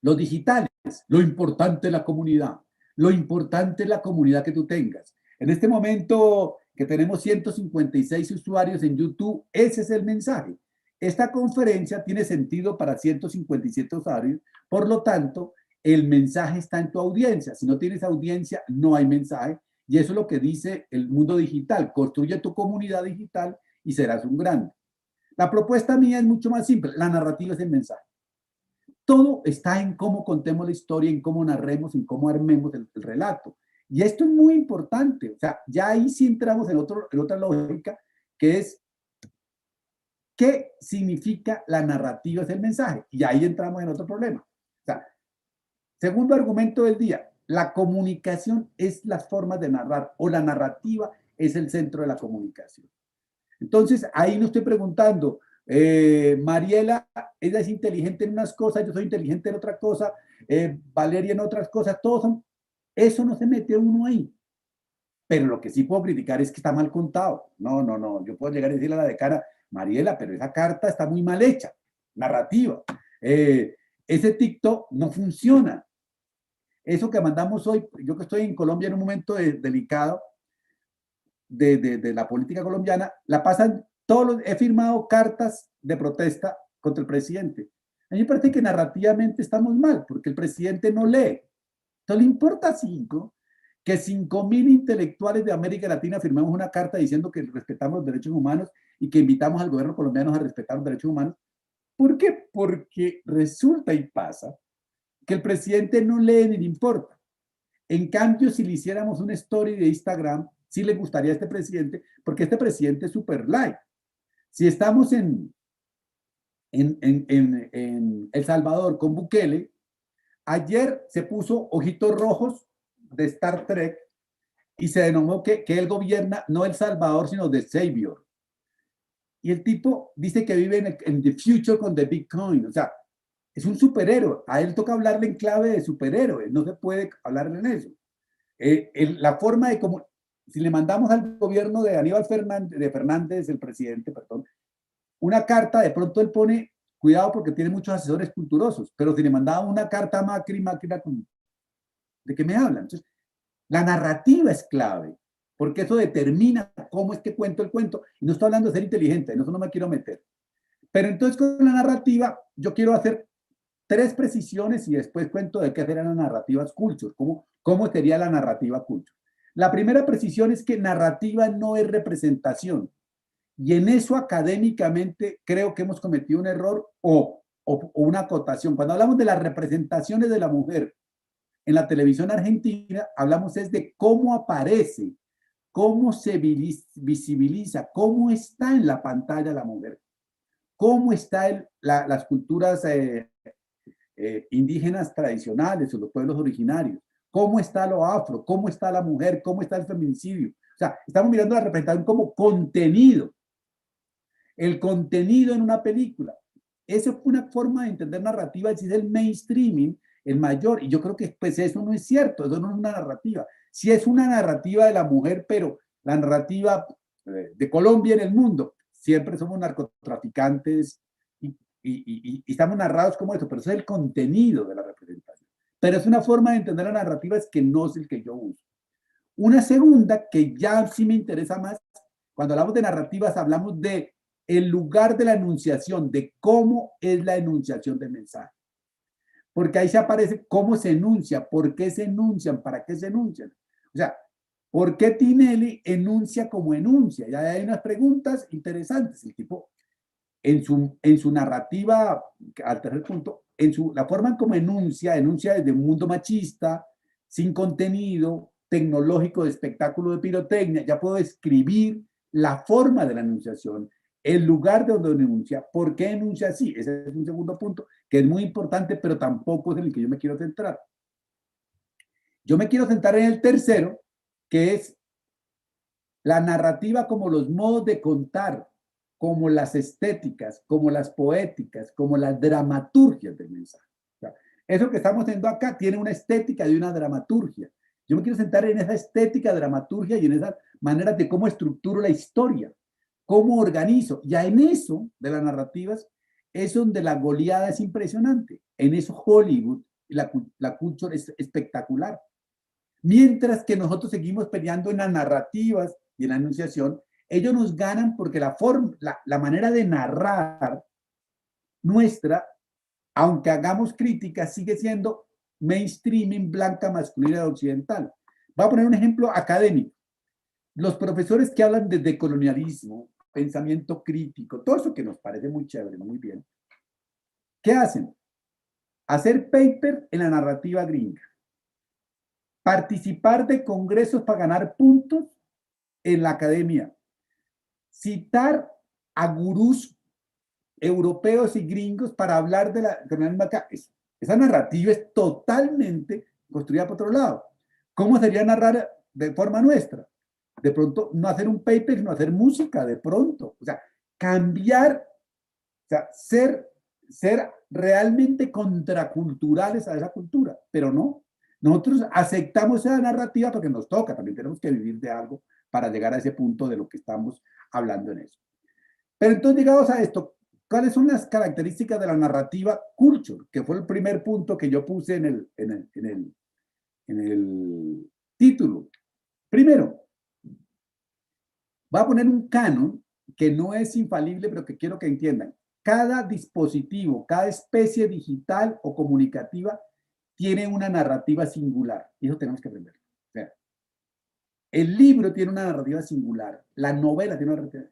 los digitales. Lo importante es la comunidad. Lo importante es la comunidad que tú tengas. En este momento que tenemos 156 usuarios en YouTube, ese es el mensaje. Esta conferencia tiene sentido para 157 usuarios, por lo tanto, el mensaje está en tu audiencia. Si no tienes audiencia, no hay mensaje. Y eso es lo que dice el mundo digital. Construye tu comunidad digital y serás un grande. La propuesta mía es mucho más simple. La narrativa es el mensaje. Todo está en cómo contemos la historia, en cómo narremos, en cómo armemos el relato. Y esto es muy importante. O sea, ya ahí sí entramos en otra lógica, que es qué significa la narrativa es el mensaje. Y ahí entramos en otro problema. O sea, segundo argumento del día, la comunicación es las formas de narrar, o la narrativa es el centro de la comunicación. Entonces, ahí no estoy preguntando, Mariela, ella es inteligente en unas cosas, yo soy inteligente en otra cosa, Valeria en otras cosas, todos son, eso no se mete uno ahí. Pero lo que sí puedo criticar es que está mal contado. No, yo puedo llegar y decirle a la decana, Mariela, pero esa carta está muy mal hecha, narrativa. Ese TikTok no funciona. Eso que mandamos hoy, yo que estoy en Colombia en un momento delicado de la política colombiana, la pasan todos he firmado cartas de protesta contra el presidente. A mí me parece que narrativamente estamos mal, porque el presidente no lee. Entonces le importa que 5.000 intelectuales de América Latina firmemos una carta diciendo que respetamos los derechos humanos y que invitamos al gobierno colombiano a respetar los derechos humanos. ¿Por qué? Porque resulta y pasa que el presidente no lee ni le importa. En cambio, si le hiciéramos una story de Instagram, sí le gustaría a este presidente, porque este presidente es super light. Si estamos en El Salvador con Bukele, ayer se puso ojitos rojos de Star Trek y se denominó que él gobierna no El Salvador, sino The Savior. Y el tipo dice que vive en the future con the Bitcoin. O sea, es un superhéroe. A él toca hablarle en clave de superhéroe. No se puede hablarle en eso. La forma de cómo, si le mandamos al gobierno de Aníbal Fernández, el presidente, perdón, una carta, de pronto él pone, cuidado porque tiene muchos asesores culturosos, pero si le mandaba una carta a Macri, ¿de qué me hablan? Entonces, la narrativa es clave, porque eso determina cómo es que cuento el cuento, y no estoy hablando de ser inteligente, en eso no me quiero meter. Pero entonces con la narrativa, yo quiero hacer 3 precisiones y después cuento de qué serán las narrativas culture, cómo sería la narrativa culture. La primera precisión es que narrativa no es representación. Y en eso académicamente creo que hemos cometido un error o una acotación. Cuando hablamos de las representaciones de la mujer en la televisión argentina, hablamos es de cómo aparece, cómo se visibiliza, cómo está en la pantalla la mujer, cómo está las culturas indígenas tradicionales o los pueblos originarios, cómo está lo afro, cómo está la mujer, cómo está el feminicidio. O sea, estamos mirando la representación como contenido. El contenido en una película. Esa es una forma de entender narrativa, es el mainstreaming, el mayor, y yo creo que pues eso no es cierto, eso no es una narrativa. Sí es una narrativa de la mujer, pero la narrativa de Colombia en el mundo, siempre somos narcotraficantes y estamos narrados como eso, pero eso es el contenido de la representación. Pero es una forma de entender la narrativa, es que no es el que yo uso. Una segunda, que ya sí me interesa más, cuando hablamos de narrativas, hablamos de el lugar de la enunciación, de cómo es la enunciación del mensaje. Porque ahí se aparece cómo se enuncia, por qué se enuncian, para qué se enuncian. O sea, ¿por qué Tinelli enuncia como enuncia? Ya hay unas preguntas interesantes. El tipo, en su narrativa, al tercer punto, la forma en cómo enuncia desde un mundo machista, sin contenido, tecnológico, de espectáculo de pirotecnia. Ya puedo escribir la forma de la enunciación, el lugar de donde enuncia, por qué enuncia así. Ese es un segundo punto que es muy importante, pero tampoco es en el que yo me quiero centrar. Yo me quiero centrar en el tercero, que es la narrativa como los modos de contar, como las estéticas, como las poéticas, como las dramaturgias del mensaje. O sea, eso que estamos haciendo acá tiene una estética y una dramaturgia. Yo me quiero sentar en esa estética de dramaturgia y en esa manera de cómo estructuro la historia, cómo organizo. Ya en eso de las narrativas es donde la goleada es impresionante. En eso Hollywood, la cultura es espectacular. Mientras que nosotros seguimos peleando en las narrativas y en la enunciación, ellos nos ganan porque la manera de narrar nuestra, aunque hagamos crítica, sigue siendo mainstreaming, blanca, masculina y occidental. Voy a poner un ejemplo académico. Los profesores que hablan de decolonialismo, pensamiento crítico, todo eso que nos parece muy chévere, muy bien, ¿qué hacen? Hacer paper en la narrativa gringa, participar de congresos para ganar puntos en la academia, citar a gurús europeos y gringos para hablar de la misma. Esa narrativa es totalmente construida por otro lado. ¿Cómo sería narrar de forma nuestra? De pronto, no hacer un paper, no hacer música, de pronto. O sea, cambiar, o sea, ser realmente contraculturales a esa cultura, pero no. Nosotros aceptamos esa narrativa porque nos toca, también tenemos que vivir de algo para llegar a ese punto de lo que estamos hablando en eso. Pero entonces, llegados a esto, ¿cuáles son las características de la narrativa culture? Que fue el primer punto que yo puse en el título. Primero, voy a poner un canon que no es infalible, pero que quiero que entiendan. Cada dispositivo, cada especie digital o comunicativa tiene una narrativa singular. Y eso tenemos que aprender. O sea, el libro tiene una narrativa singular, la novela tiene una narrativa.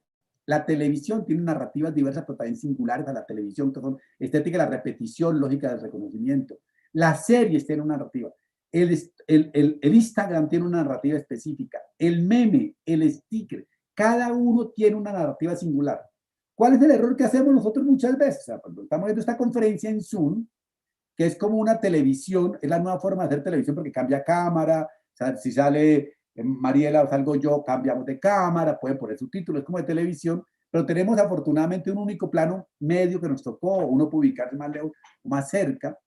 La televisión tiene narrativas diversas, pero también singulares a la televisión, que son estética de la repetición, lógica del reconocimiento. Las series tienen una narrativa. El Instagram tiene una narrativa específica. El meme, el sticker, cada uno tiene una narrativa singular. ¿Cuál es el error que hacemos nosotros muchas veces? O sea, cuando estamos viendo esta conferencia en Zoom, que es como una televisión, es la nueva forma de hacer televisión porque cambia cámara, o sea, si sale Mariela o salgo yo, cambiamos de cámara, pueden poner subtítulos, es como de televisión, pero tenemos afortunadamente un único plano medio que nos tocó, uno puede ubicarse más lejos, más cerca,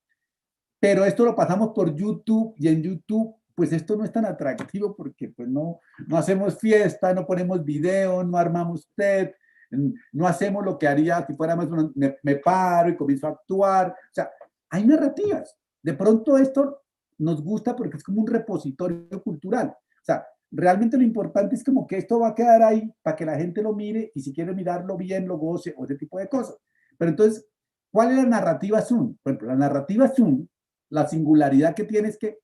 pero esto lo pasamos por YouTube y en YouTube pues esto no es tan atractivo porque pues no hacemos fiesta, no ponemos video, no armamos TED, no hacemos lo que haría si fuéramos, me paro y comienzo a actuar, o sea, hay narrativas. De pronto esto nos gusta porque es como un repositorio cultural. O sea, realmente lo importante es como que esto va a quedar ahí para que la gente lo mire y si quiere mirarlo bien, lo goce o ese tipo de cosas. Pero entonces, ¿cuál es la narrativa Zoom? Por ejemplo, la narrativa Zoom, la singularidad que tiene es que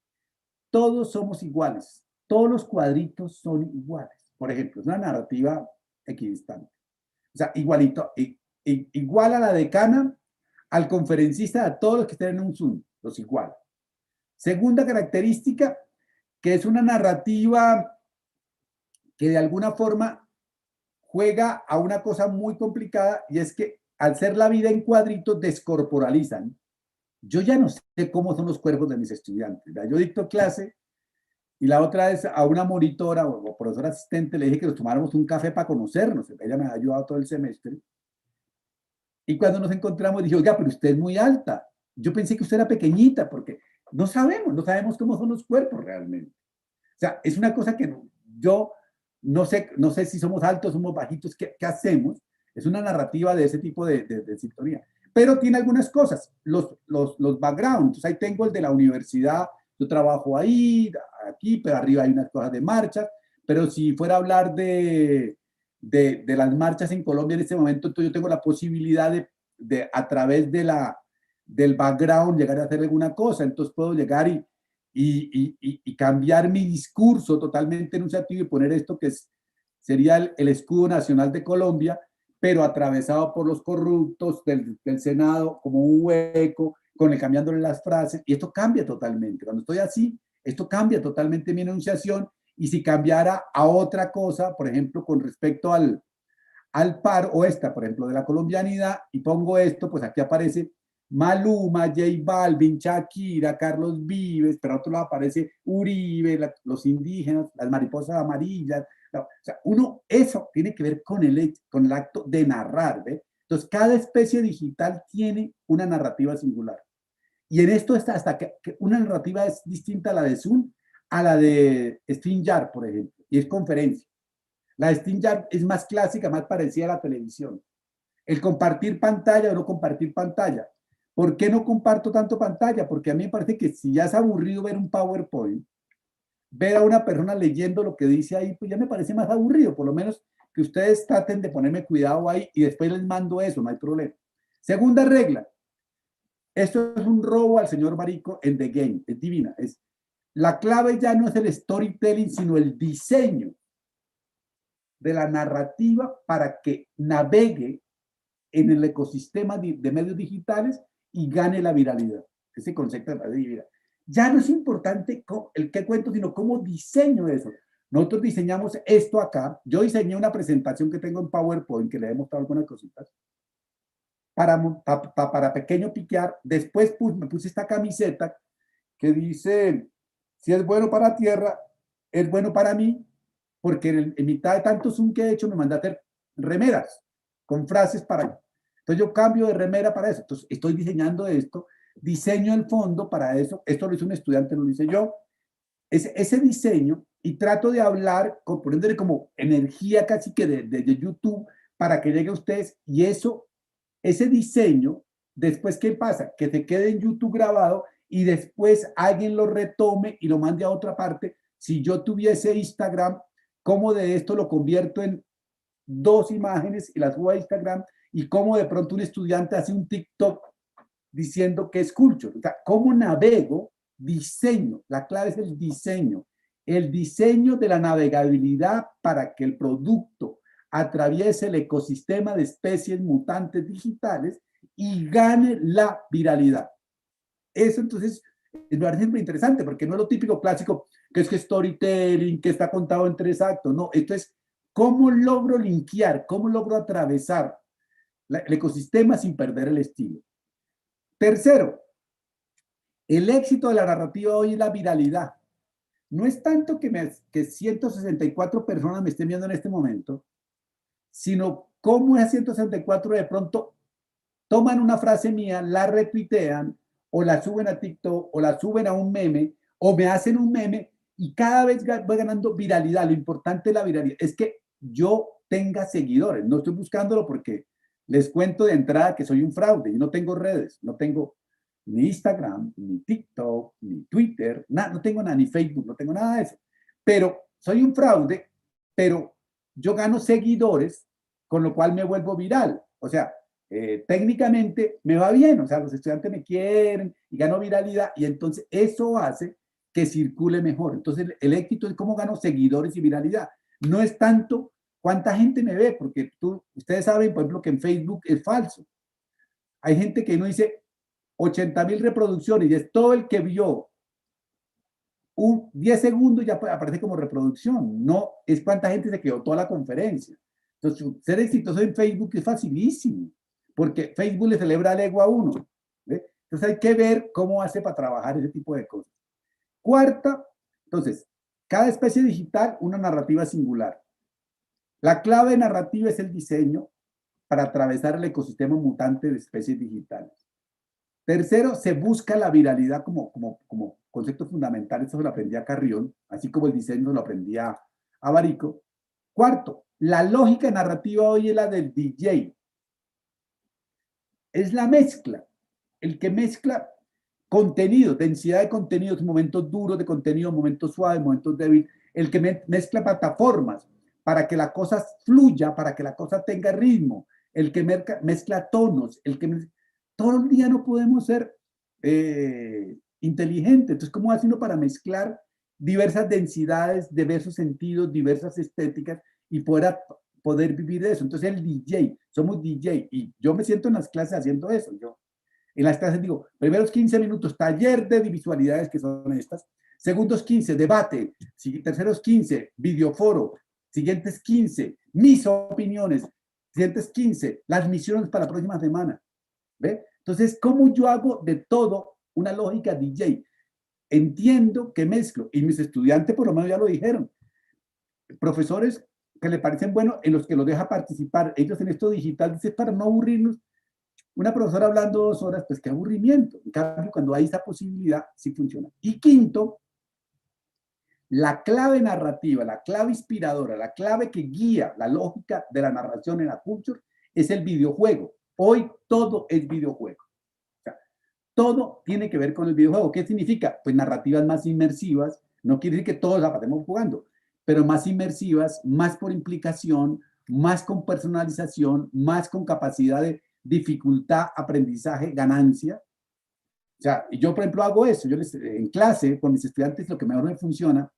todos somos iguales. Todos los cuadritos son iguales. Por ejemplo, es una narrativa equidistante. O sea, igualito, igual a la decana, al conferencista, a todos los que estén en un Zoom, los igual. Segunda característica, que es una narrativa que de alguna forma juega a una cosa muy complicada y es que al ser la vida en cuadritos descorporalizan. Yo ya no sé cómo son los cuerpos de mis estudiantes. Yo dicto clase y la otra vez a una monitora o profesora asistente le dije que nos tomáramos un café para conocernos. Ella me ha ayudado todo el semestre. Y cuando nos encontramos dije, oiga, pero usted es muy alta. Yo pensé que usted era pequeñita porque no sabemos cómo son los cuerpos realmente. O sea, es una cosa que yo no sé si somos altos, somos bajitos, ¿qué hacemos? Es una narrativa de ese tipo de sintonía. Pero tiene algunas cosas, los backgrounds. Entonces ahí tengo el de la universidad, yo trabajo ahí, aquí, pero arriba hay unas cosas de marchas. Pero si fuera a hablar de las marchas en Colombia en este momento, entonces yo tengo la posibilidad de a través del background llegar a hacer alguna cosa. Entonces puedo llegar y cambiar mi discurso totalmente enunciativo y poner esto que sería el escudo nacional de Colombia, pero atravesado por los corruptos del Senado como un hueco, cambiándole las frases, y esto cambia totalmente. Cuando estoy así, esto cambia totalmente mi enunciación, y si cambiara a otra cosa, por ejemplo, con respecto al paro, o esta, por ejemplo, de la colombianidad, y pongo esto, pues aquí aparece Maluma, J Balvin, Shakira, Carlos Vives, pero a otro lado aparece Uribe, los indígenas, las mariposas amarillas. O sea, eso tiene que ver con el acto de narrar, ¿ve? Entonces, cada especie digital tiene una narrativa singular. Y en esto está hasta que una narrativa es distinta a la de Zoom, a la de StreamYard, por ejemplo, y es conferencia. La de StreamYard es más clásica, más parecida a la televisión. El compartir pantalla o no compartir pantalla. ¿Por qué no comparto tanto pantalla? Porque a mí me parece que si ya es aburrido ver un PowerPoint, ver a una persona leyendo lo que dice ahí, pues ya me parece más aburrido. Por lo menos que ustedes traten de ponerme cuidado ahí y después les mando eso, no hay problema. Segunda regla. Esto es un robo al señor Barico en The Game. Es divina. La clave ya no es el storytelling, sino el diseño de la narrativa para que navegue en el ecosistema de medios digitales y gane la viralidad. Ese concepto de la viralidad. Ya no es importante el qué cuento, sino cómo diseño eso. Nosotros diseñamos esto acá. Yo diseñé una presentación que tengo en PowerPoint, que le he mostrado algunas cositas, para pequeño piquear. Después me puse esta camiseta que dice, si es bueno para tierra, es bueno para mí, porque en mitad de tanto zoom que he hecho me mandé a hacer remeras con frases para... Entonces yo cambio de remera para eso. Entonces estoy diseñando esto, diseño el fondo para eso. Esto lo hizo un estudiante, no lo hice yo. Ese diseño, y trato de hablar, poniéndole como energía casi que de YouTube para que llegue a ustedes. Y eso, ese diseño, después, ¿qué pasa? Que se quede en YouTube grabado y después alguien lo retome y lo mande a otra parte. Si yo tuviese Instagram, ¿cómo de esto lo convierto en 2 imágenes y las subo a Instagram? Y cómo de pronto un estudiante hace un TikTok diciendo que es culture. O sea, ¿cómo navego? Diseño. La clave es el diseño. El diseño de la navegabilidad para que el producto atraviese el ecosistema de especies mutantes digitales y gane la viralidad. Eso entonces me parece muy interesante porque no es lo típico clásico que es que storytelling, que está contado en 3 actos. No, esto es cómo logro linkear, cómo logro atravesar el ecosistema sin perder el estilo. Tercero, el éxito de la narrativa hoy es la viralidad. No es tanto que 164 personas me estén viendo en este momento, sino cómo esas 164 de pronto toman una frase mía, la retuitean, o la suben a TikTok, o la suben a un meme, o me hacen un meme, y cada vez voy ganando viralidad. Lo importante de la viralidad es que yo tenga seguidores. No estoy buscándolo porque les cuento de entrada que soy un fraude. Yo no tengo redes, no tengo ni Instagram, ni TikTok, ni Twitter, no tengo nada, ni Facebook, no tengo nada de eso. Pero soy un fraude, pero yo gano seguidores, con lo cual me vuelvo viral. O sea, técnicamente me va bien, o sea, los estudiantes me quieren y gano viralidad y entonces eso hace que circule mejor. Entonces el éxito es cómo gano seguidores y viralidad. No es tanto cuánta gente me ve, porque ustedes saben, por ejemplo, que en Facebook es falso. Hay gente que no dice 80.000 reproducciones y es todo el que vio 10 segundos ya aparece como reproducción. No es cuánta gente se quedó toda la conferencia. Entonces, ser exitoso en Facebook es facilísimo, porque Facebook le celebra el ego a uno. ¿Ve? Entonces hay que ver cómo hace para trabajar ese tipo de cosas. Cuarta, entonces, cada especie digital, una narrativa singular. La clave de narrativa es el diseño para atravesar el ecosistema mutante de especies digitales. Tercero, se busca la viralidad como concepto fundamental. Esto se lo aprendí a Carrión, así como el diseño lo aprendí a Barico. Cuarto, la lógica narrativa hoy es la del DJ. Es la mezcla. El que mezcla contenido, densidad de contenidos, momentos duros de contenido, momentos suaves, momentos débiles. El que mezcla plataformas para que la cosa fluya, para que la cosa tenga ritmo. El que mezcla tonos, el que todo el día no podemos ser inteligentes. Entonces, ¿cómo hace uno para mezclar diversas densidades, diversos sentidos, diversas estéticas y poder vivir eso? Entonces, el DJ, somos DJ y yo me siento en las clases haciendo eso. Yo en las clases digo, primeros 15 minutos, taller de visualidades, que son estas. Segundos 15, debate. Terceros 15, videoforo. Siguientes 15, mis opiniones. Siguientes 15, las misiones para la próxima semana. ¿Ve? Entonces, ¿cómo yo hago de todo una lógica DJ? Entiendo que mezclo. Y mis estudiantes por lo menos ya lo dijeron. Profesores que le parecen buenos, en los que los deja participar. Ellos en esto digital, dice, para no aburrirnos. Una profesora hablando 2 horas, pues qué aburrimiento. En cambio, cuando hay esa posibilidad, sí funciona. Y quinto, la clave narrativa, la clave inspiradora, la clave que guía la lógica de la narración en la culture es el videojuego. Hoy todo es videojuego. O sea, todo tiene que ver con el videojuego. ¿Qué significa? Pues narrativas más inmersivas. No quiere decir que todos la pasemos jugando, pero más inmersivas, más por implicación, más con personalización, más con capacidad de dificultad, aprendizaje, ganancia. O sea, yo por ejemplo hago eso. Yo en clase con mis estudiantes lo que mejor me funciona,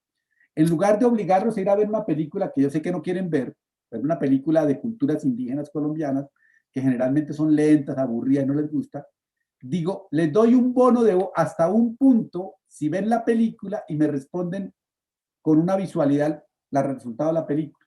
en lugar de obligarlos a ir a ver una película que yo sé que no quieren ver, una película de culturas indígenas colombianas, que generalmente son lentas, aburridas y no les gusta, digo, les doy un bono de hasta un punto si ven la película y me responden con una visualidad el resultado de la película.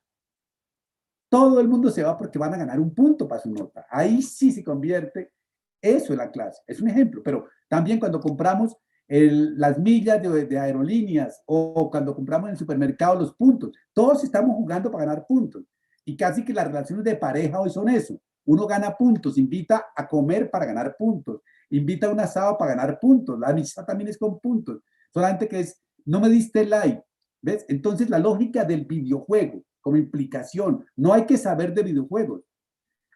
Todo el mundo se va porque van a ganar un punto para su nota. Ahí sí se convierte eso en la clase. Es un ejemplo, pero también cuando compramos las millas de aerolíneas o cuando compramos en el supermercado los puntos, todos estamos jugando para ganar puntos. Y casi que las relaciones de pareja hoy son eso. Uno gana puntos, invita a comer para ganar puntos, invita a un asado para ganar puntos. La amistad también es con puntos. Solamente que es, no me diste like. ¿Ves? Entonces la lógica del videojuego como implicación, no hay que saber de videojuegos.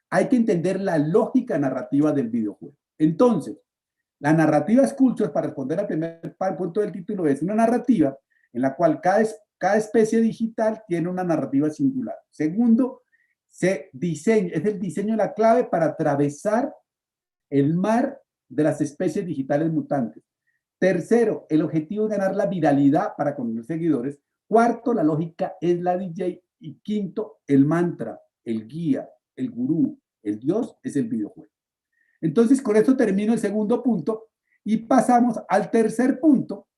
Hay que entender la lógica narrativa del videojuego. Entonces, la narrativa culture, para responder al primer punto del título, es una narrativa en la cual cada especie digital tiene una narrativa singular. Segundo, es el diseño la clave para atravesar el mar de las especies digitales mutantes. Tercero, el objetivo es ganar la viralidad para conseguir seguidores. Cuarto, la lógica es la DJ. Y quinto, el mantra, el guía, el gurú, el Dios es el videojuego. Entonces, con esto termino el segundo punto y pasamos al tercer punto,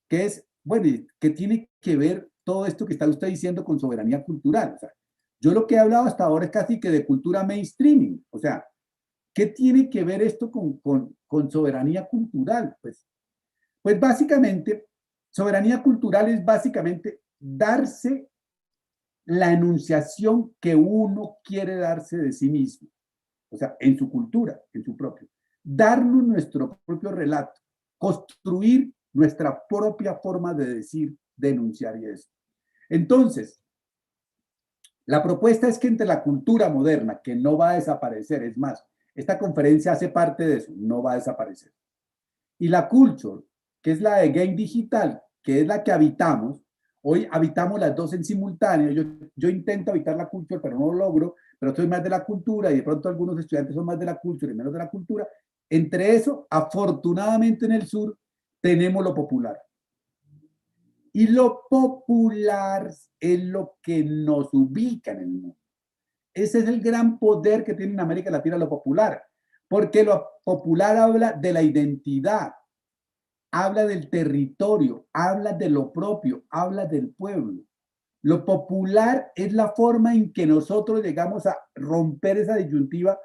que es, bueno, ¿qué tiene que ver todo esto que está usted diciendo con soberanía cultural? O sea, yo lo que he hablado hasta ahora es casi que de cultura mainstreaming. O sea, ¿qué tiene que ver esto con soberanía cultural? Pues básicamente, soberanía cultural es básicamente darse la enunciación que uno quiere darse de sí mismo, o sea, en su cultura, en su propio. Darnos nuestro propio relato, construir nuestra propia forma de decir, de enunciar y eso. Entonces, la propuesta es que entre la cultura moderna, que no va a desaparecer, es más, esta conferencia hace parte de eso, no va a desaparecer, y la culture, que es la de game digital, que es la que habitamos. Hoy habitamos las dos en simultáneo. Yo intento habitar la cultura, pero no lo logro, pero soy más de la cultura y de pronto algunos estudiantes son más de la cultura y menos de la cultura. Entre eso, afortunadamente en el sur, tenemos lo popular. Y lo popular es lo que nos ubica en el mundo. Ese es el gran poder que tiene en América Latina lo popular, porque lo popular habla de la identidad, habla del territorio, habla de lo propio, habla del pueblo. Lo popular es la forma en que nosotros llegamos a romper esa disyuntiva,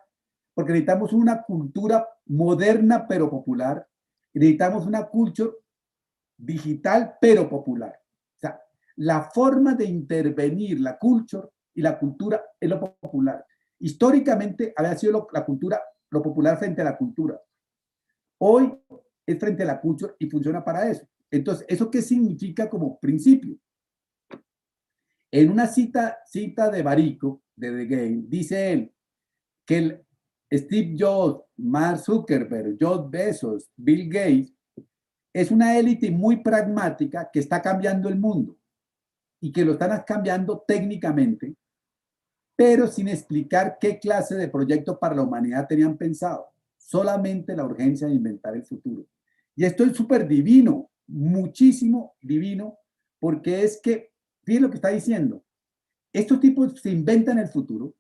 porque necesitamos una cultura moderna pero popular, y necesitamos una cultura digital pero popular. O sea, la forma de intervenir la culture y la cultura es lo popular. Históricamente había sido la cultura, lo popular frente a la cultura. Hoy es frente a la culture y funciona para eso. Entonces, ¿eso qué significa como principio? En una cita de Barico, de The Game, dice él que Steve Jobs, Mark Zuckerberg, Jeff Bezos, Bill Gates, es una élite muy pragmática que está cambiando el mundo y que lo están cambiando técnicamente, pero sin explicar qué clase de proyecto para la humanidad tenían pensado. Solamente la urgencia de inventar el futuro. Y esto es súper divino, muchísimo divino, porque es que, fíjense lo que está diciendo, estos tipos se inventan el futuro,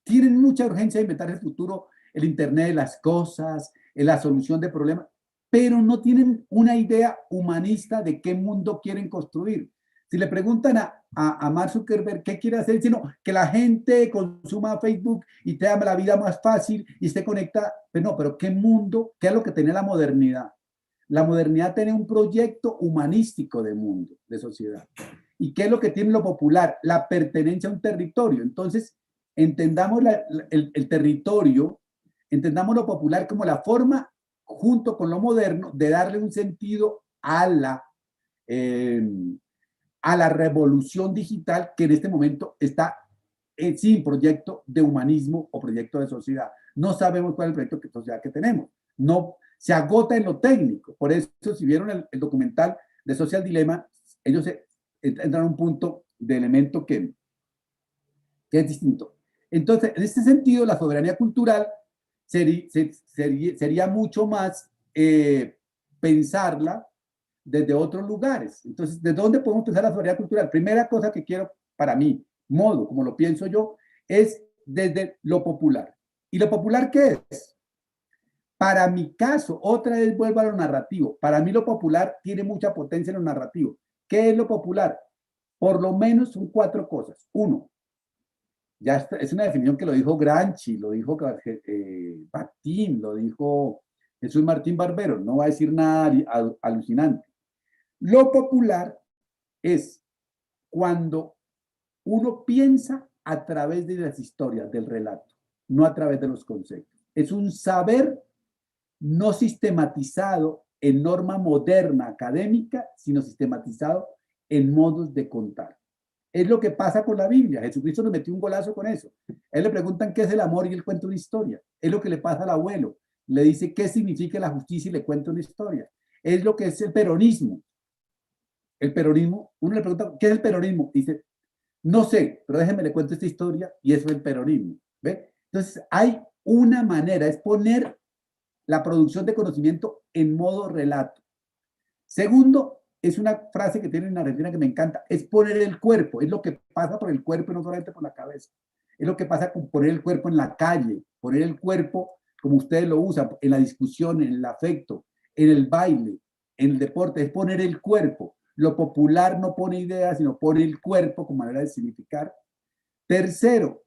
tienen mucha urgencia de inventar el futuro, el Internet de las cosas, la solución de problemas, pero no tienen una idea humanista de qué mundo quieren construir. Si le preguntan a Mark Zuckerberg qué quiere hacer, sino que la gente consuma Facebook y te haga la vida más fácil y esté conectada. Pero no, pero ¿qué mundo? ¿Qué es lo que tiene la modernidad? La modernidad tiene un proyecto humanístico de mundo, de sociedad. ¿Y qué es lo que tiene lo popular? La pertenencia a un territorio. Entonces, entendamos el territorio, entendamos lo popular como la forma, junto con lo moderno, de darle un sentido a a la revolución digital que en este momento está sin proyecto de humanismo o proyecto de sociedad. No sabemos cuál es el proyecto de sociedad que tenemos. No, se agota en lo técnico. Por eso, si vieron el documental de Social Dilemma, ellos entran a un punto de elemento que es distinto. Entonces, en este sentido, la soberanía cultural sería mucho más pensarla desde otros lugares. Entonces, ¿de dónde podemos pensar la soberanía cultural? Primera cosa que quiero para mí, modo, como lo pienso yo, es desde lo popular. ¿Y lo popular qué es? Para mi caso, otra vez vuelvo a lo narrativo. Para mí lo popular tiene mucha potencia en lo narrativo. ¿Qué es lo popular? Por lo menos son 4 cosas. Uno, ya es una definición que lo dijo Gramsci, lo dijo Bakhtin, lo dijo Jesús Martín Barbero. No va a decir nada alucinante. Lo popular es cuando uno piensa a través de las historias, del relato, no a través de los conceptos. Es un saber no sistematizado en norma moderna académica, sino sistematizado en modos de contar. Es lo que pasa con la Biblia. Jesucristo nos metió un golazo con eso. A él le preguntan qué es el amor y él cuenta una historia. Es lo que le pasa al abuelo. Le dice qué significa la justicia y le cuenta una historia. Es lo que es el peronismo. El peronismo, uno le pregunta, ¿qué es el peronismo? Dice, no sé, pero déjeme le cuento esta historia y eso es el peronismo. ¿Ve? Entonces, hay una manera, es poner la producción de conocimiento en modo relato. Segundo, es una frase que tienen en Argentina que me encanta, es poner el cuerpo, es lo que pasa por el cuerpo y no solamente por la cabeza. Es lo que pasa con poner el cuerpo en la calle, poner el cuerpo como ustedes lo usan, en la discusión, en el afecto, en el baile, en el deporte, es poner el cuerpo. Lo popular no pone ideas, sino pone el cuerpo como manera de significar. Tercero,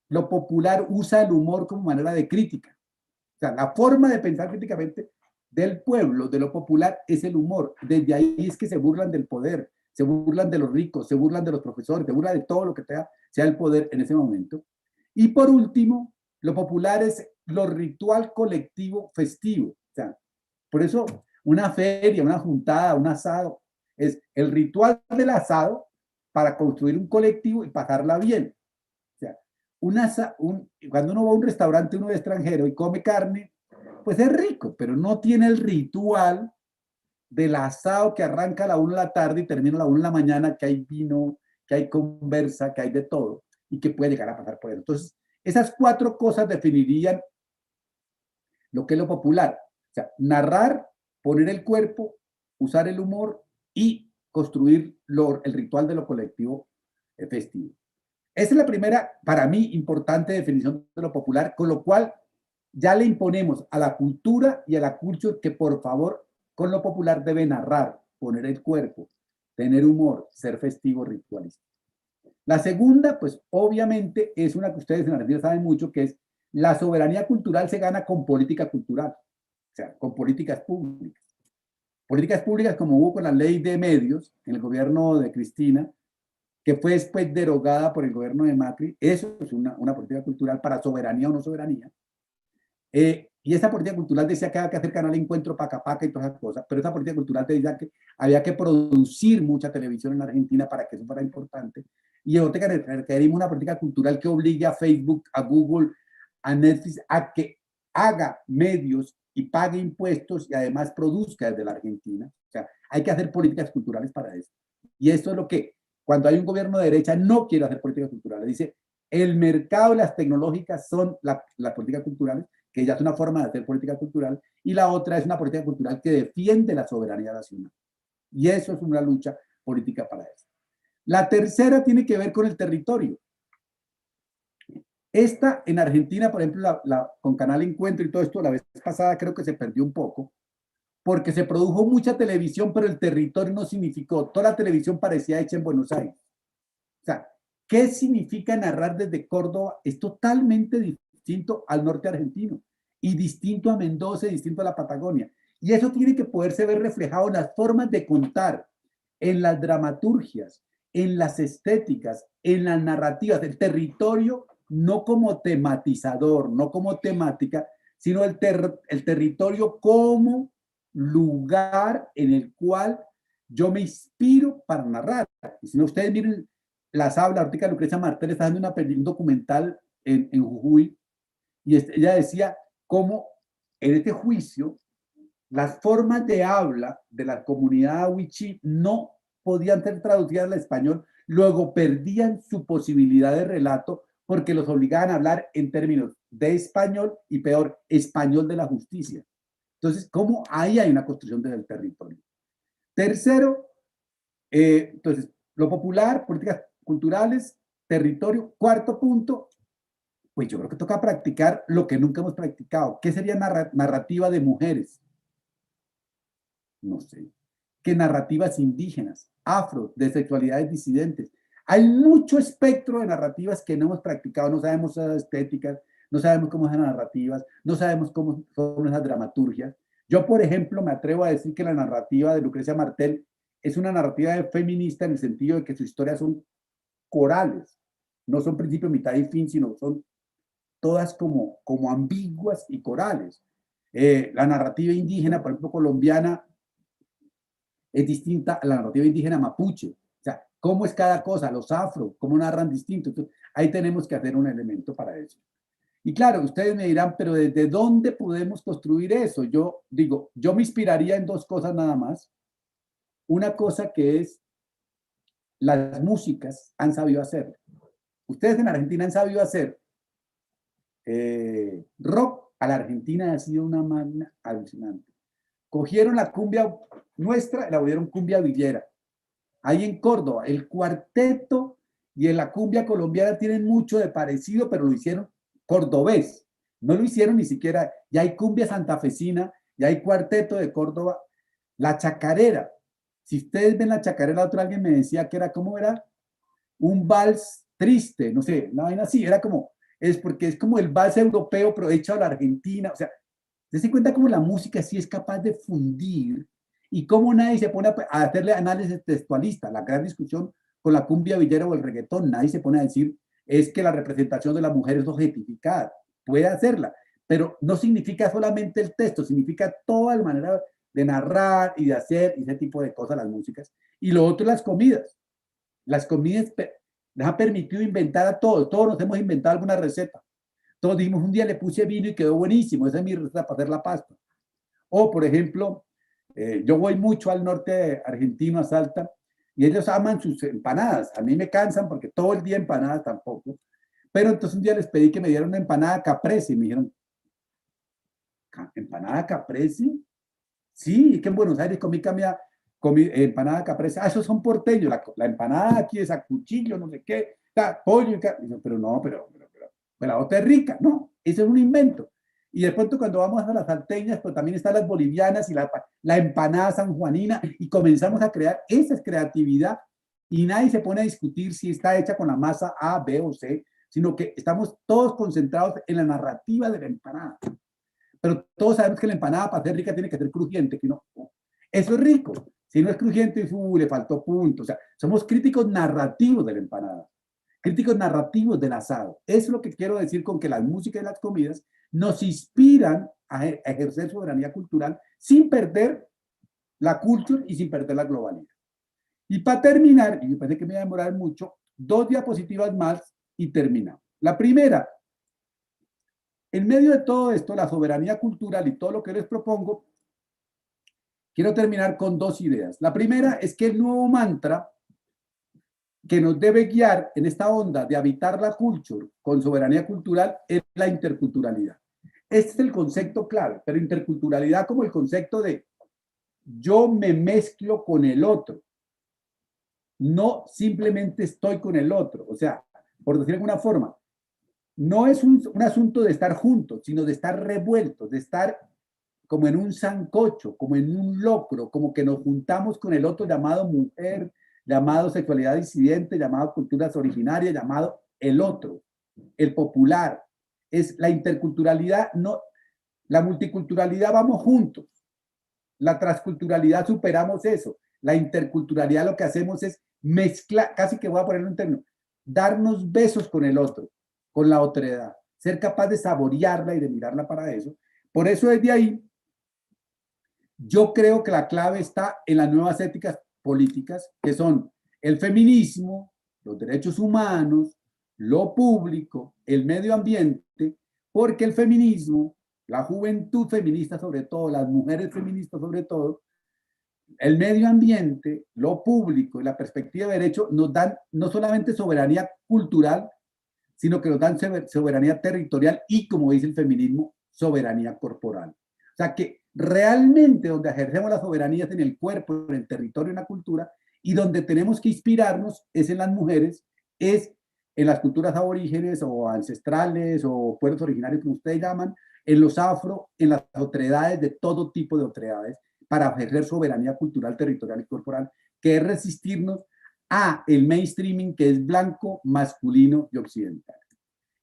lo popular usa el humor como manera de crítica. O sea, la forma de pensar críticamente del pueblo, de lo popular, es el humor. Desde ahí es que se burlan del poder, se burlan de los ricos, se burlan de los profesores, se burlan de todo lo que sea el poder en ese momento. Y por último, lo popular es lo ritual colectivo festivo. O sea, por eso una feria, una juntada, un asado, es el ritual del asado para construir un colectivo y pasarla bien. O sea, cuando uno va a un restaurante, uno de extranjero y come carne, pues es rico, pero no tiene el ritual del asado que arranca a la 1 de la tarde y termina a la 1 de la mañana, que hay vino, que hay conversa, que hay de todo y que puede llegar a pasar por eso. Entonces, esas 4 cosas definirían lo que es lo popular. O sea, narrar, poner el cuerpo, usar el humor y construir el ritual de lo colectivo festivo. Esa es la primera, para mí, importante definición de lo popular, con lo cual ya le imponemos a la cultura y a la culture que, por favor, con lo popular debe narrar, poner el cuerpo, tener humor, ser festivo, ritualista. La segunda, pues, obviamente, es una que ustedes en Argentina saben mucho, que es la soberanía cultural se gana con política cultural, o sea, con políticas públicas. Políticas públicas como hubo con la ley de medios en el gobierno de Cristina, que fue después derogada por el gobierno de Macri. Eso es una política cultural para soberanía o no soberanía. Y esa política cultural decía que había que hacer canal Encuentro, Paca Paca y todas esas cosas, pero esa política cultural decía que había que producir mucha televisión en Argentina para que eso fuera importante. Y nosotros requerimos una política cultural que obligue a Facebook, a Google, a Netflix a que haga medios y pague impuestos y además produzca desde la Argentina. O sea, hay que hacer políticas culturales para eso. Y esto es lo que, cuando hay un gobierno de derecha, no quiere hacer políticas culturales. Dice, el mercado y las tecnológicas son las políticas culturales, que ya es una forma de hacer política cultural, y la otra es una política cultural que defiende la soberanía nacional. Y eso es una lucha política para eso. La tercera tiene que ver con el territorio. Esta en Argentina, por ejemplo, con Canal Encuentro y todo esto, la vez pasada creo que se perdió un poco, porque se produjo mucha televisión, pero el territorio no significó, toda la televisión parecía hecha en Buenos Aires. O sea, ¿qué significa narrar desde Córdoba? Es totalmente distinto al norte argentino y distinto a Mendoza y distinto a la Patagonia. Y eso tiene que poderse ver reflejado en las formas de contar, en las dramaturgias, en las estéticas, en las narrativas, del territorio, no como tematizador, no como temática, sino el territorio como lugar en el cual yo me inspiro para narrar. Y si no, ustedes miren las hablas, ahorita Lucrecia Martel está dando un documental en Jujuy, y ella decía cómo en este juicio las formas de habla de la comunidad wichí no podían ser traducidas al español, luego perdían su posibilidad de relato porque los obligaban a hablar en términos de español y peor, español de la justicia. Entonces, ¿cómo ahí hay una construcción desde el territorio? Tercero, entonces, lo popular, políticas culturales, territorio. Cuarto punto, pues yo creo que toca practicar lo que nunca hemos practicado. ¿Qué sería narrativa de mujeres? No sé. ¿Qué narrativas indígenas, afro, de sexualidades disidentes? Hay mucho espectro de narrativas que no hemos practicado, no sabemos esas estéticas, no sabemos cómo son las narrativas, no sabemos cómo son esas dramaturgias. Yo, por ejemplo, me atrevo a decir que la narrativa de Lucrecia Martel es una narrativa feminista en el sentido de que sus historias son corales, no son principio, mitad y fin, sino son todas como ambiguas y corales. La narrativa indígena, por ejemplo, colombiana, es distinta a la narrativa indígena mapuche. O sea, ¿cómo es cada cosa? Los afro, ¿cómo narran distinto? Entonces, ahí tenemos que hacer un elemento para eso. Y claro, ustedes me dirán, pero ¿desde dónde podemos construir eso? Yo digo, yo me inspiraría en dos cosas nada más. Una cosa que es, las músicas han sabido hacer. Ustedes en Argentina han sabido hacer rock. A la Argentina ha sido una magna alucinante. Cogieron la cumbia nuestra y la volvieron cumbia villera. Ahí en Córdoba, el cuarteto y en la cumbia colombiana tienen mucho de parecido, pero lo hicieron cordobés. No lo hicieron ni siquiera, ya hay cumbia santafesina, ya hay cuarteto de Córdoba. La chacarera, si ustedes ven la chacarera, otro alguien me decía que era, ¿cómo era? Un vals triste, no sé, una vaina así, era como, es porque es como el vals europeo, pero hecho a la Argentina, o sea, se cuenta cómo la música sí es capaz de fundir y cómo nadie se pone a hacerle análisis textualista. La gran discusión con la cumbia villera o el reggaetón, nadie se pone a decir es que la representación de la mujer es objetificada. Puede hacerla, pero no significa solamente el texto, significa toda la manera de narrar y de hacer ese tipo de cosas las músicas. Y lo otro, las comidas. Las comidas les ha permitido inventar a todos. Todos nos hemos inventado alguna receta. Todos dijimos, un día le puse vino y quedó buenísimo. Esa es mi receta para hacer la pasta. O, por ejemplo, yo voy mucho al norte argentino, a Salta, y ellos aman sus empanadas. A mí me cansan porque todo el día empanadas tampoco. Pero entonces un día les pedí que me dieran una empanada caprese y me dijeron, ¿empanada caprese? Sí, que en Buenos Aires comí empanada caprese. Ah, esos son porteños. La empanada aquí es a cuchillo, no sé qué, pollo. Pero no, pero la otra es rica. No, eso es un invento. Y de pronto cuando vamos a las salteñas, pues también están las bolivianas y la empanada sanjuanina y comenzamos a crear, esa es creatividad y nadie se pone a discutir si está hecha con la masa A, B o C, sino que estamos todos concentrados en la narrativa de la empanada. Pero todos sabemos que la empanada para ser rica tiene que ser crujiente, que no, eso es rico. Si no es crujiente, le faltó punto. O sea, somos críticos narrativos de la empanada, críticos narrativos del asado. Eso es lo que quiero decir con que las músicas y las comidas nos inspiran a ejercer soberanía cultural sin perder la cultura y sin perder la globalidad. Y para terminar, y me parece que me voy a demorar mucho, 2 diapositivas más y terminamos. La primera, en medio de todo esto, la soberanía cultural y todo lo que les propongo, quiero terminar con 2 ideas. La primera es que el nuevo mantra que nos debe guiar en esta onda de habitar la cultura con soberanía cultural es la interculturalidad. Este es el concepto clave, pero interculturalidad como el concepto de yo me mezclo con el otro, no simplemente estoy con el otro. O sea, por decir de alguna forma, no es un asunto de estar juntos, sino de estar revueltos, de estar como en un sancocho, como en un locro, como que nos juntamos con el otro llamado mujer, llamado sexualidad disidente, llamado culturas originarias, llamado el otro, el popular. Es la interculturalidad, no, la multiculturalidad vamos juntos. La transculturalidad superamos eso. La interculturalidad lo que hacemos es mezclar, casi que voy a poner un término, darnos besos con el otro, con la otredad, ser capaz de saborearla y de mirarla para eso. Por eso desde ahí, yo creo que la clave está en las nuevas éticas políticas, que son el feminismo, los derechos humanos, lo público, el medio ambiente, porque el feminismo, la juventud feminista sobre todo, las mujeres feministas sobre todo, el medio ambiente, lo público y la perspectiva de derecho nos dan no solamente soberanía cultural, sino que nos dan soberanía territorial y, como dice el feminismo, soberanía corporal. O sea que realmente donde ejercemos la soberanía es en el cuerpo, en el territorio, en la cultura, y donde tenemos que inspirarnos es en las mujeres, es en las culturas aborígenes o ancestrales o pueblos originarios, como ustedes llaman, en los afro, en las otredades, de todo tipo de otredades, para ejercer soberanía cultural, territorial y corporal, que es resistirnos a el mainstreaming que es blanco, masculino y occidental.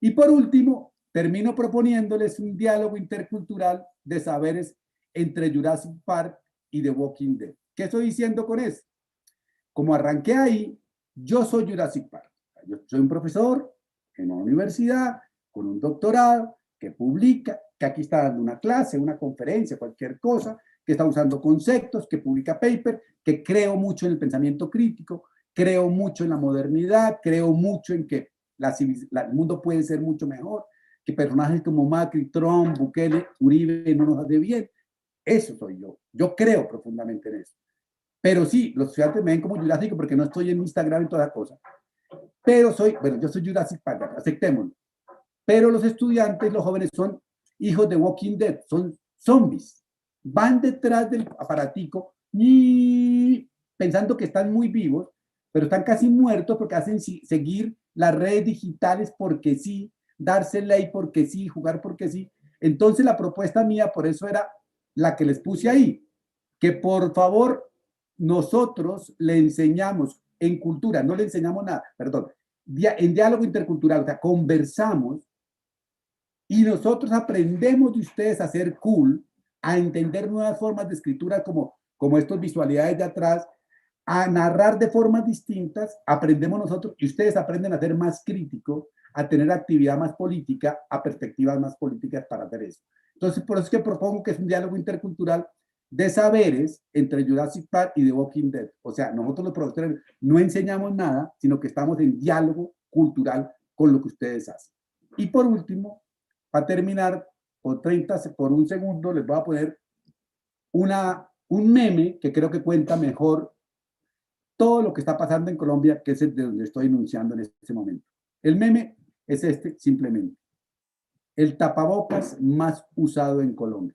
Y por último, termino proponiéndoles un diálogo intercultural de saberes entre Jurassic Park y The Walking Dead. ¿Qué estoy diciendo con eso? Como arranqué ahí, yo soy Jurassic Park. Yo soy un profesor en una universidad con un doctorado que publica, que aquí está dando una clase, una conferencia, cualquier cosa, que está usando conceptos, que publica paper, que creo mucho en el pensamiento crítico, creo mucho en la modernidad, creo mucho en que el mundo puede ser mucho mejor, que personajes como Macri, Trump, Bukele, Uribe no nos hace bien. Eso soy yo. Yo creo profundamente en eso. Pero sí, los estudiantes me ven como Jurásico porque no estoy en Instagram y toda la cosa. Pero yo soy Jurassic Park, aceptémoslo. Pero los estudiantes, los jóvenes, son hijos de Walking Dead, son zombies. Van detrás del aparatico y pensando que están muy vivos, pero están casi muertos porque hacen seguir las redes digitales porque sí, darse ley porque sí, jugar porque sí. Entonces la propuesta mía, por eso era la que les puse ahí, que por favor nosotros le enseñamos en cultura, no le enseñamos nada, perdón, en diálogo intercultural, o sea, conversamos y nosotros aprendemos de ustedes a ser cool, a entender nuevas formas de escritura como estas visualidades de atrás, a narrar de formas distintas, aprendemos nosotros y ustedes aprenden a ser más críticos, a tener actividad más política, a perspectivas más políticas para hacer eso. Entonces, por eso es que propongo que es un diálogo intercultural de saberes entre Jurassic Park y The Walking Dead. O sea, nosotros los profesores no enseñamos nada, sino que estamos en diálogo cultural con lo que ustedes hacen. Y por último, para terminar, por un segundo, les voy a poner un meme que creo que cuenta mejor todo lo que está pasando en Colombia, que es el de donde estoy enunciando en este momento. El meme es este, simplemente. El tapabocas más usado en Colombia.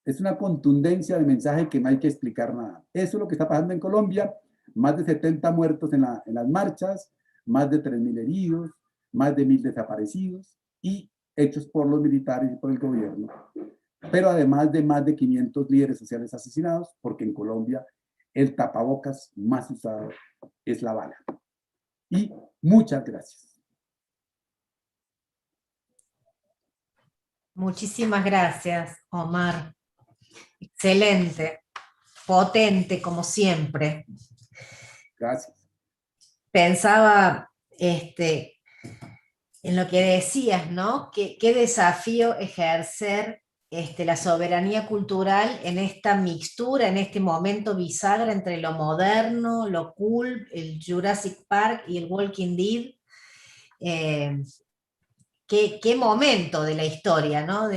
Es una contundencia de mensaje que no hay que explicar nada. Eso es lo que está pasando en Colombia. Más de 70 muertos en las marchas, más de 3.000 heridos, más de 1.000 desaparecidos y hechos por los militares y por el gobierno. Pero además de más de 500 líderes sociales asesinados, porque en Colombia el tapabocas más usado es la bala. Y muchas gracias. Muchísimas gracias, Omar. Excelente, potente como siempre. Gracias. Pensaba en lo que decías, ¿no? Qué desafío ejercer la soberanía cultural en esta mixtura, en este momento bisagra entre lo moderno, lo cool, el Jurassic Park y el Walking Dead. Qué momento de la historia, ¿no?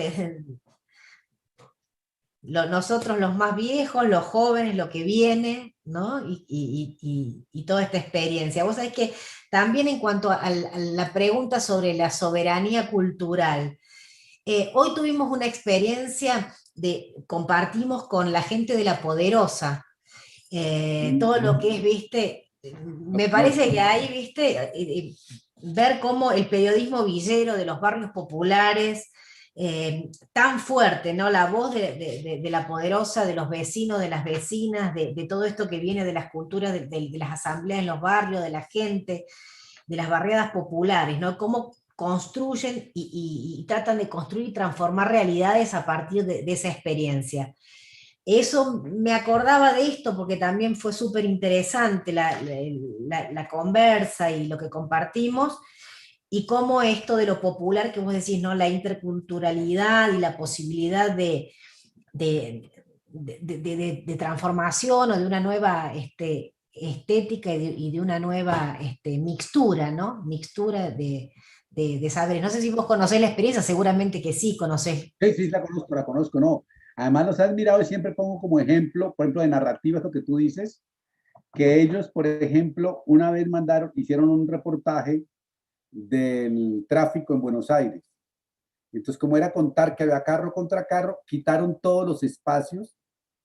Nosotros los más viejos, los jóvenes, lo que viene, ¿no? Y toda esta experiencia. Vos sabés que también en cuanto a la pregunta sobre la soberanía cultural, hoy tuvimos una experiencia compartimos con la gente de La Poderosa, todo lo que es, viste, me parece que ahí, viste, ver cómo el periodismo villero de los barrios populares, tan fuerte, ¿no? La voz de La Poderosa, de los vecinos, de las vecinas, de todo esto que viene de las culturas, de las asambleas en los barrios, de la gente, de las barriadas populares, ¿no? Cómo construyen y tratan de construir y transformar realidades a partir de esa experiencia. Eso me acordaba de esto porque también fue súper interesante la conversa y lo que compartimos, y cómo esto de lo popular que vos decís, ¿no? La interculturalidad y la posibilidad de de transformación o de una nueva estética y de una nueva mixtura, ¿no? Mixtura de saberes. No sé si vos conocés la experiencia, seguramente que sí conocés. Sí, sí, la conozco, no. Además los has mirado y siempre pongo como ejemplo, por ejemplo, de narrativa, lo que tú dices, que ellos, por ejemplo, una vez hicieron un reportaje del tráfico en Buenos Aires. Entonces, como era contar que había carro contra carro, quitaron todos los espacios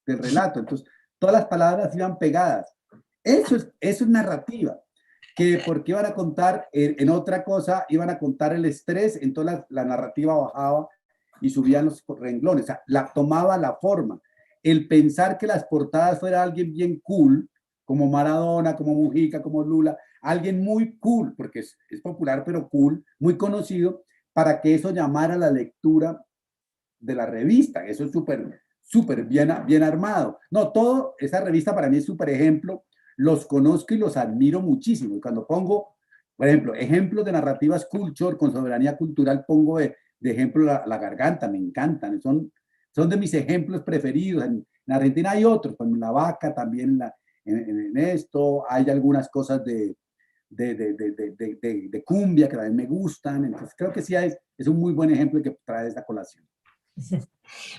del relato. Entonces, todas las palabras iban pegadas. Eso es narrativa. Que porque iban a contar en otra cosa, iban a contar el estrés, entonces la narrativa bajaba y subían los renglones. O sea, tomaba la forma. El pensar que las portadas fuera alguien bien cool, como Maradona, como Mujica, como Lula, alguien muy cool, porque es popular, pero cool, muy conocido, para que eso llamara la lectura de la revista. Eso es súper bien armado. No, esa revista para mí es súper ejemplo. Los conozco y los admiro muchísimo. Y cuando pongo, por ejemplo, ejemplos de narrativas culture, con soberanía cultural, pongo de ejemplo la Garganta, me encantan. Son de mis ejemplos preferidos. En Argentina hay otros, con La Vaca también en esto. Hay algunas cosas de cumbia que también me gustan. Entonces creo que sí es un muy buen ejemplo que trae esta colación.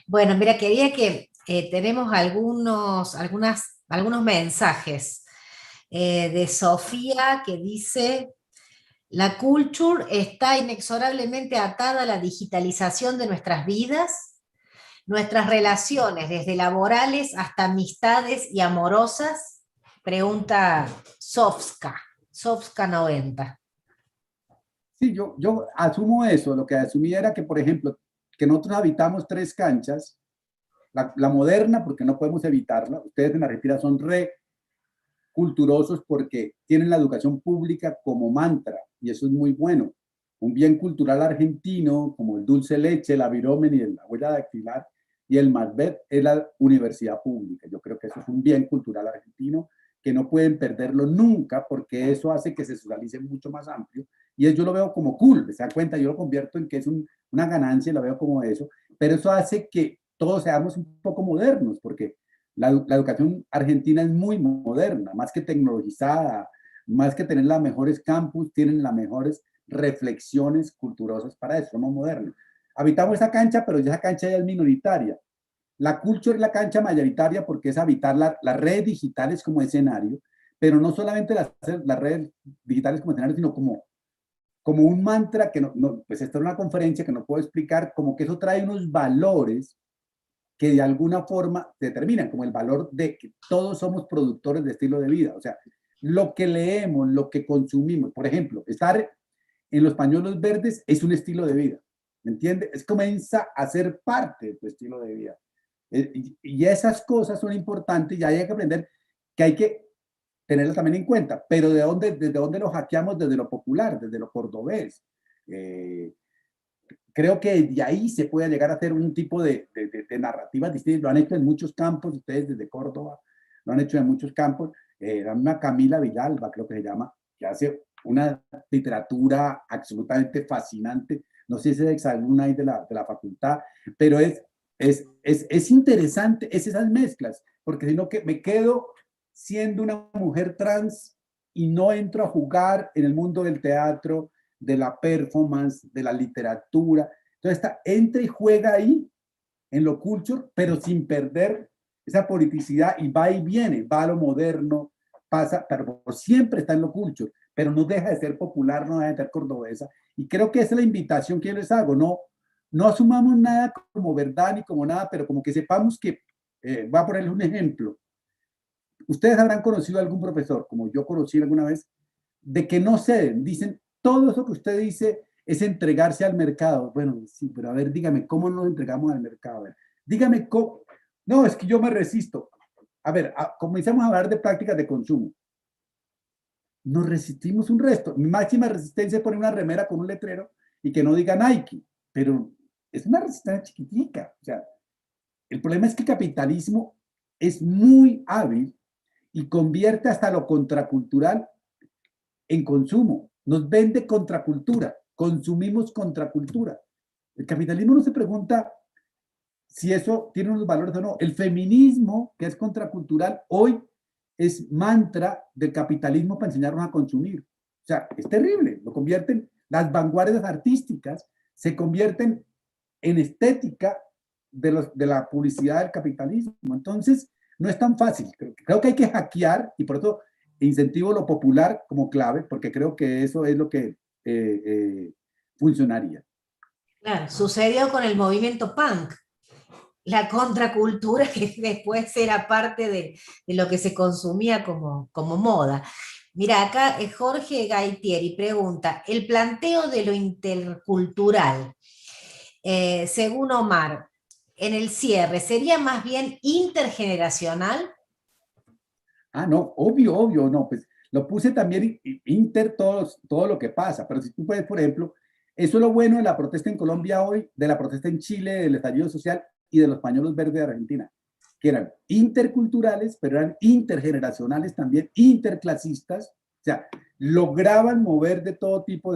Bueno, mira, quería que tenemos algunos mensajes de Sofía que dice: la culture está inexorablemente atada a la digitalización de nuestras vidas, nuestras relaciones, desde laborales hasta amistades y amorosas. Pregunta Sofska 90. Sí, yo asumo eso. Lo que asumí era que, por ejemplo, que nosotros habitamos 3 canchas, la moderna, porque no podemos evitarla. Ustedes en Argentina son culturosos porque tienen la educación pública como mantra, y eso es muy bueno. Un bien cultural argentino, como el dulce leche, la viromen y la huella dactilar, y el Malbec es la universidad pública. Yo creo que eso es un bien cultural argentino que no pueden perderlo nunca, porque eso hace que se socialice mucho más amplio, y yo lo veo como cool, ¿se dan cuenta? Yo lo convierto en que es una ganancia y lo veo como eso, pero eso hace que todos seamos un poco modernos, porque la educación argentina es muy moderna, más que tecnologizada, más que tener las mejores campus, tienen las mejores reflexiones culturosas para eso, somos modernos. Habitamos esa cancha, pero esa cancha ya es minoritaria. La culture es la cancha mayoritaria porque es habitar las redes digitales como escenario, pero no solamente las redes digitales como escenario, sino como un mantra que pues esta es una conferencia que no puedo explicar, como que eso trae unos valores que de alguna forma determinan, como el valor de que todos somos productores de estilo de vida. O sea, lo que leemos, lo que consumimos, por ejemplo, estar en los pañuelos verdes es un estilo de vida, ¿me entiendes? Comienza a ser parte de tu estilo de vida. Y esas cosas son importantes y hay que aprender que hay que tenerlas también en cuenta, pero ¿desde dónde lo hackeamos? Desde lo popular, desde lo cordobés. Creo que de ahí se puede llegar a hacer un tipo de narrativas distintas. Lo han hecho en muchos campos, ustedes desde Córdoba, lo han hecho en muchos campos. La misma Camila Villalba, creo que se llama, que hace una literatura absolutamente fascinante. No sé si es exalumna ahí de la facultad, pero es interesante, esas mezclas, porque si no que me quedo siendo una mujer trans y no entro a jugar en el mundo del teatro, de la performance, de la literatura. Entonces entra y juega ahí en lo culture, pero sin perder esa politicidad, y va y viene, va a lo moderno, pasa, pero siempre está en lo culture, pero no deja de ser popular, no deja de ser cordobesa. Y creo que esa es la invitación que yo les hago. No asumamos nada como verdad ni como nada, pero como que sepamos que, voy a ponerles un ejemplo. Ustedes habrán conocido a algún profesor, como yo conocí alguna vez, de que no ceden, dicen, todo eso que usted dice es entregarse al mercado. Bueno, sí, pero a ver, dígame, ¿cómo nos entregamos al mercado? A ver, dígame cómo. No, es que yo me resisto. A ver, comenzamos a hablar de prácticas de consumo. Nos resistimos un resto. Mi máxima resistencia es poner una remera con un letrero y que no diga Nike, pero es una resistencia chiquitica. O sea, el problema es que el capitalismo es muy hábil y convierte hasta lo contracultural en consumo. Nos vende contracultura, consumimos contracultura. El capitalismo no se pregunta si eso tiene unos valores o no. El feminismo, que es contracultural, hoy es mantra del capitalismo para enseñarnos a consumir. O sea, es terrible, lo convierten, las vanguardias artísticas se convierten en estética de la publicidad del capitalismo. Entonces, no es tan fácil. Creo que hay que hackear y por eso incentivo lo popular como clave, porque creo que eso es lo que funcionaría. Claro, sucedió con el movimiento punk, la contracultura que después era parte de lo que se consumía como moda. Mira, acá Jorge Gaitieri pregunta, el planteo de lo intercultural, según Omar, en el cierre, ¿sería más bien intergeneracional? Ah, no, obvio, no, pues lo puse también inter todo lo que pasa, pero si tú puedes, por ejemplo, eso es lo bueno de la protesta en Colombia hoy, de la protesta en Chile, del estallido social y de los pañuelos verdes de Argentina, que eran interculturales, pero eran intergeneracionales también, interclasistas, o sea, lograban mover de todo tipo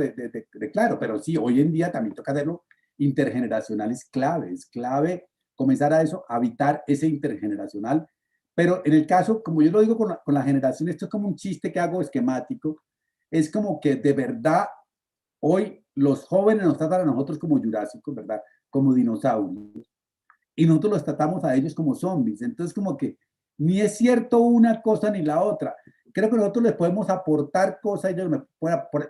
claro, pero sí, hoy en día también toca hacerlo intergeneracional, es clave comenzar a eso, a habitar ese intergeneracional. Pero en el caso, como yo lo digo con la generación, esto es como un chiste que hago esquemático, es como que de verdad hoy los jóvenes nos tratan a nosotros como jurásicos, ¿verdad? Como dinosaurios. Y nosotros los tratamos a ellos como zombies. Entonces como que ni es cierto una cosa ni la otra. Creo que nosotros les podemos aportar cosas,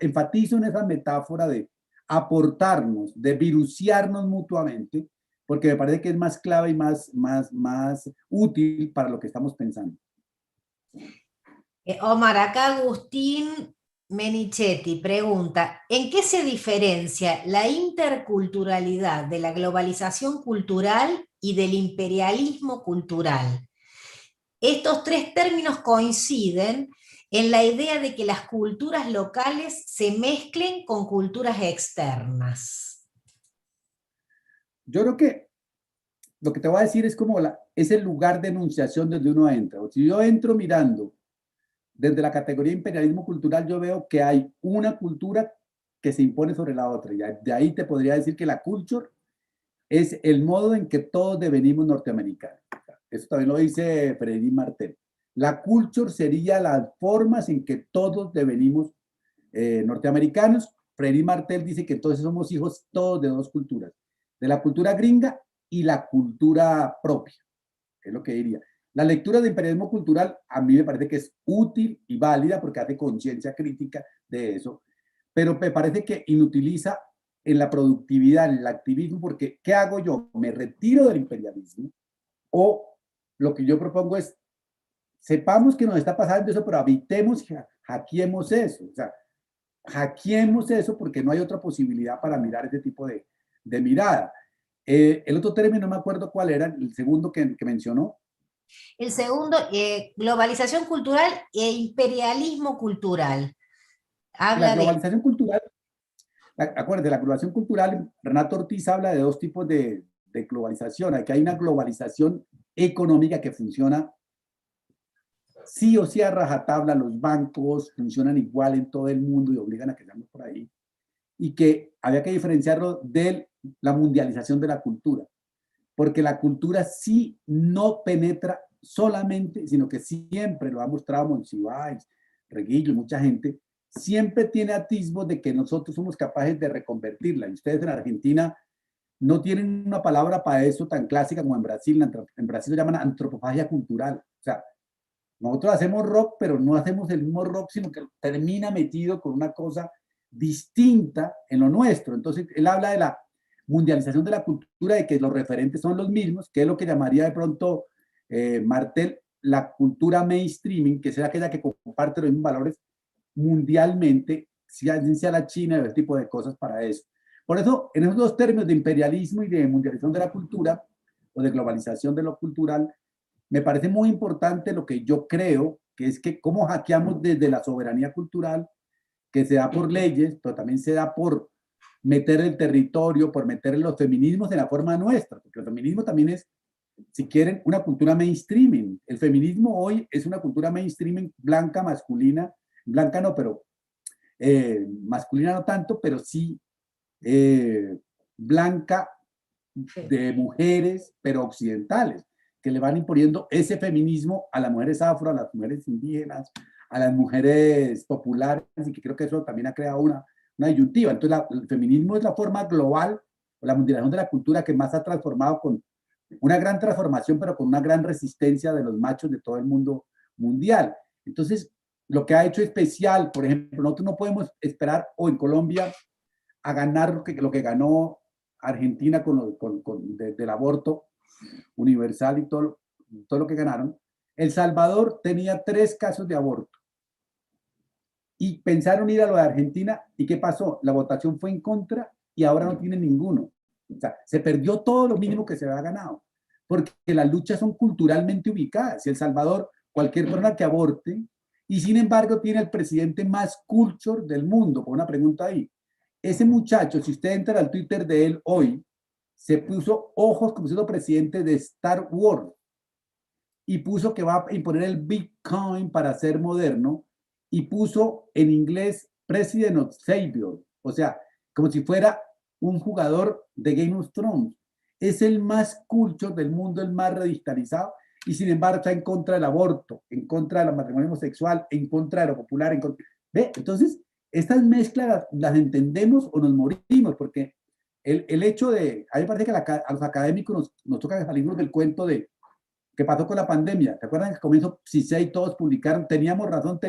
enfatizo en esa metáfora de aportarnos, de viruciarnos mutuamente, porque me parece que es más clave y más útil para lo que estamos pensando. Omar, acá Agustín Menichetti pregunta, ¿en qué se diferencia la interculturalidad de la globalización cultural y del imperialismo cultural? Estos tres términos coinciden en la idea de que las culturas locales se mezclen con culturas externas. Yo creo que lo que te voy a decir es como es el lugar de enunciación donde uno entra. O si yo entro mirando desde la categoría de imperialismo cultural, yo veo que hay una cultura que se impone sobre la otra. Y de ahí te podría decir que la culture es el modo en que todos devenimos norteamericanos. Eso también lo dice Frédéric Martel. La culture sería las formas en que todos devenimos norteamericanos. Frédéric Martel dice que entonces somos hijos todos de dos culturas, de la cultura gringa y la cultura propia, es lo que diría. La lectura de imperialismo cultural a mí me parece que es útil y válida porque hace conciencia crítica de eso, pero me parece que inutiliza en la productividad, en el activismo, porque ¿qué hago yo? ¿Me retiro del imperialismo? O lo que yo propongo es, sepamos que nos está pasando eso, pero habitemos, hackeemos eso, o sea, hackeemos eso porque no hay otra posibilidad para mirar ese tipo de mirada. El otro término, no me acuerdo cuál era, el segundo que mencionó. El segundo, globalización cultural e imperialismo cultural. La Habla de... globalización cultural, acuérdate, la globalización cultural, Renato Ortiz habla de dos tipos de globalización. Aquí hay una globalización económica que funciona sí o sí a rajatabla, los bancos funcionan igual en todo el mundo y obligan a que seamos por ahí. Y que había que diferenciarlo de la mundialización de la cultura, porque la cultura sí no penetra solamente, sino que siempre, lo ha mostrado Monsiváis, Reguillo, mucha gente, siempre tiene atisbos de que nosotros somos capaces de reconvertirla. Y ustedes en Argentina no tienen una palabra para eso tan clásica como en Brasil. En Brasil lo llaman antropofagia cultural. O sea, nosotros hacemos rock, pero no hacemos el mismo rock, sino que termina metido con una cosa distinta en lo nuestro. Entonces, él habla de la mundialización de la cultura, de que los referentes son los mismos, que es lo que llamaría de pronto Martel la cultura mainstreaming, que es aquella que comparte los mismos valores mundialmente, sea la China, ese tipo de cosas para eso. Por eso, en esos dos términos de imperialismo y de mundialización de la cultura, o de globalización de lo cultural, me parece muy importante lo que yo creo, que es que cómo hackeamos desde la soberanía cultural, que se da por leyes, pero también se da por meter el territorio, por meter los feminismos en la forma nuestra, porque el feminismo también es, si quieren, una cultura mainstreaming. El feminismo hoy es una cultura mainstreaming blanca, masculina, blanca no, pero masculina no tanto, pero sí blanca, de mujeres, pero occidentales, que le van imponiendo ese feminismo a las mujeres afro, a las mujeres indígenas, a las mujeres populares, y que creo que eso también ha creado una disyuntiva. Entonces, el feminismo es la forma global, o la mundialización de la cultura que más ha transformado, con una gran transformación, pero con una gran resistencia de los machos de todo el mundo mundial. Entonces, lo que ha hecho especial, por ejemplo, nosotros no podemos esperar, o en Colombia, a ganar lo que ganó Argentina del aborto universal y todo lo que ganaron. El Salvador tenía 3 casos de aborto y pensaron ir a lo de Argentina, ¿y qué pasó? La votación fue en contra y ahora no tienen ninguno. O sea, se perdió todo lo mínimo que se había ganado, porque las luchas son culturalmente ubicadas. Y El Salvador, cualquier persona que aborte, y sin embargo tiene el presidente más culture del mundo. Por una pregunta ahí, ese muchacho, si usted entra al Twitter de él hoy, se puso ojos como siendo presidente de Star Wars y puso que va a imponer el Bitcoin para ser moderno, y puso en inglés President of Savior, o sea, como si fuera un jugador de Game of Thrones. Es el más culto del mundo, el más radicalizado, y sin embargo está en contra del aborto, en contra del matrimonio homosexual, en contra de lo popular, en contra... ¿Ve? Entonces, estas mezclas las entendemos o nos morimos, porque el hecho de... A mí me parece que a los académicos nos toca salirnos del cuento de ¿qué pasó con la pandemia? ¿Te acuerdan que al comienzo CICE y todos publicaron, teníamos razón,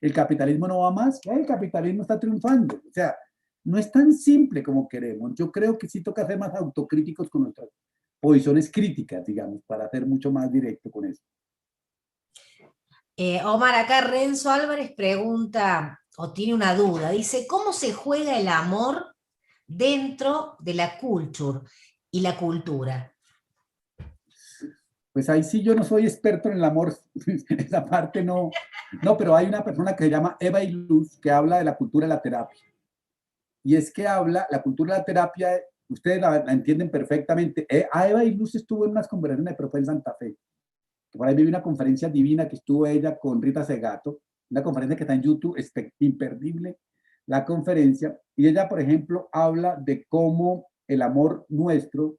el capitalismo no va más? El capitalismo está triunfando. O sea, no es tan simple como queremos. Yo creo que sí toca ser más autocríticos con nuestras posiciones críticas, digamos, para ser mucho más directo con eso. Omar, acá Renzo Álvarez pregunta, o tiene una duda, dice, ¿cómo se juega el amor dentro de la culture y la cultura? Pues ahí sí yo no soy experto en el amor, esa parte no, pero hay una persona que se llama Eva Iluz que habla de la cultura de la terapia. Y es que habla, la cultura de la terapia, ustedes la entienden perfectamente. A Eva Iluz estuvo en unas conversaciones, pero fue en Santa Fe. Por ahí vi una conferencia divina que estuvo ella con Rita Segato, una conferencia que está en YouTube, es imperdible la conferencia. Y ella, por ejemplo, habla de cómo el amor nuestro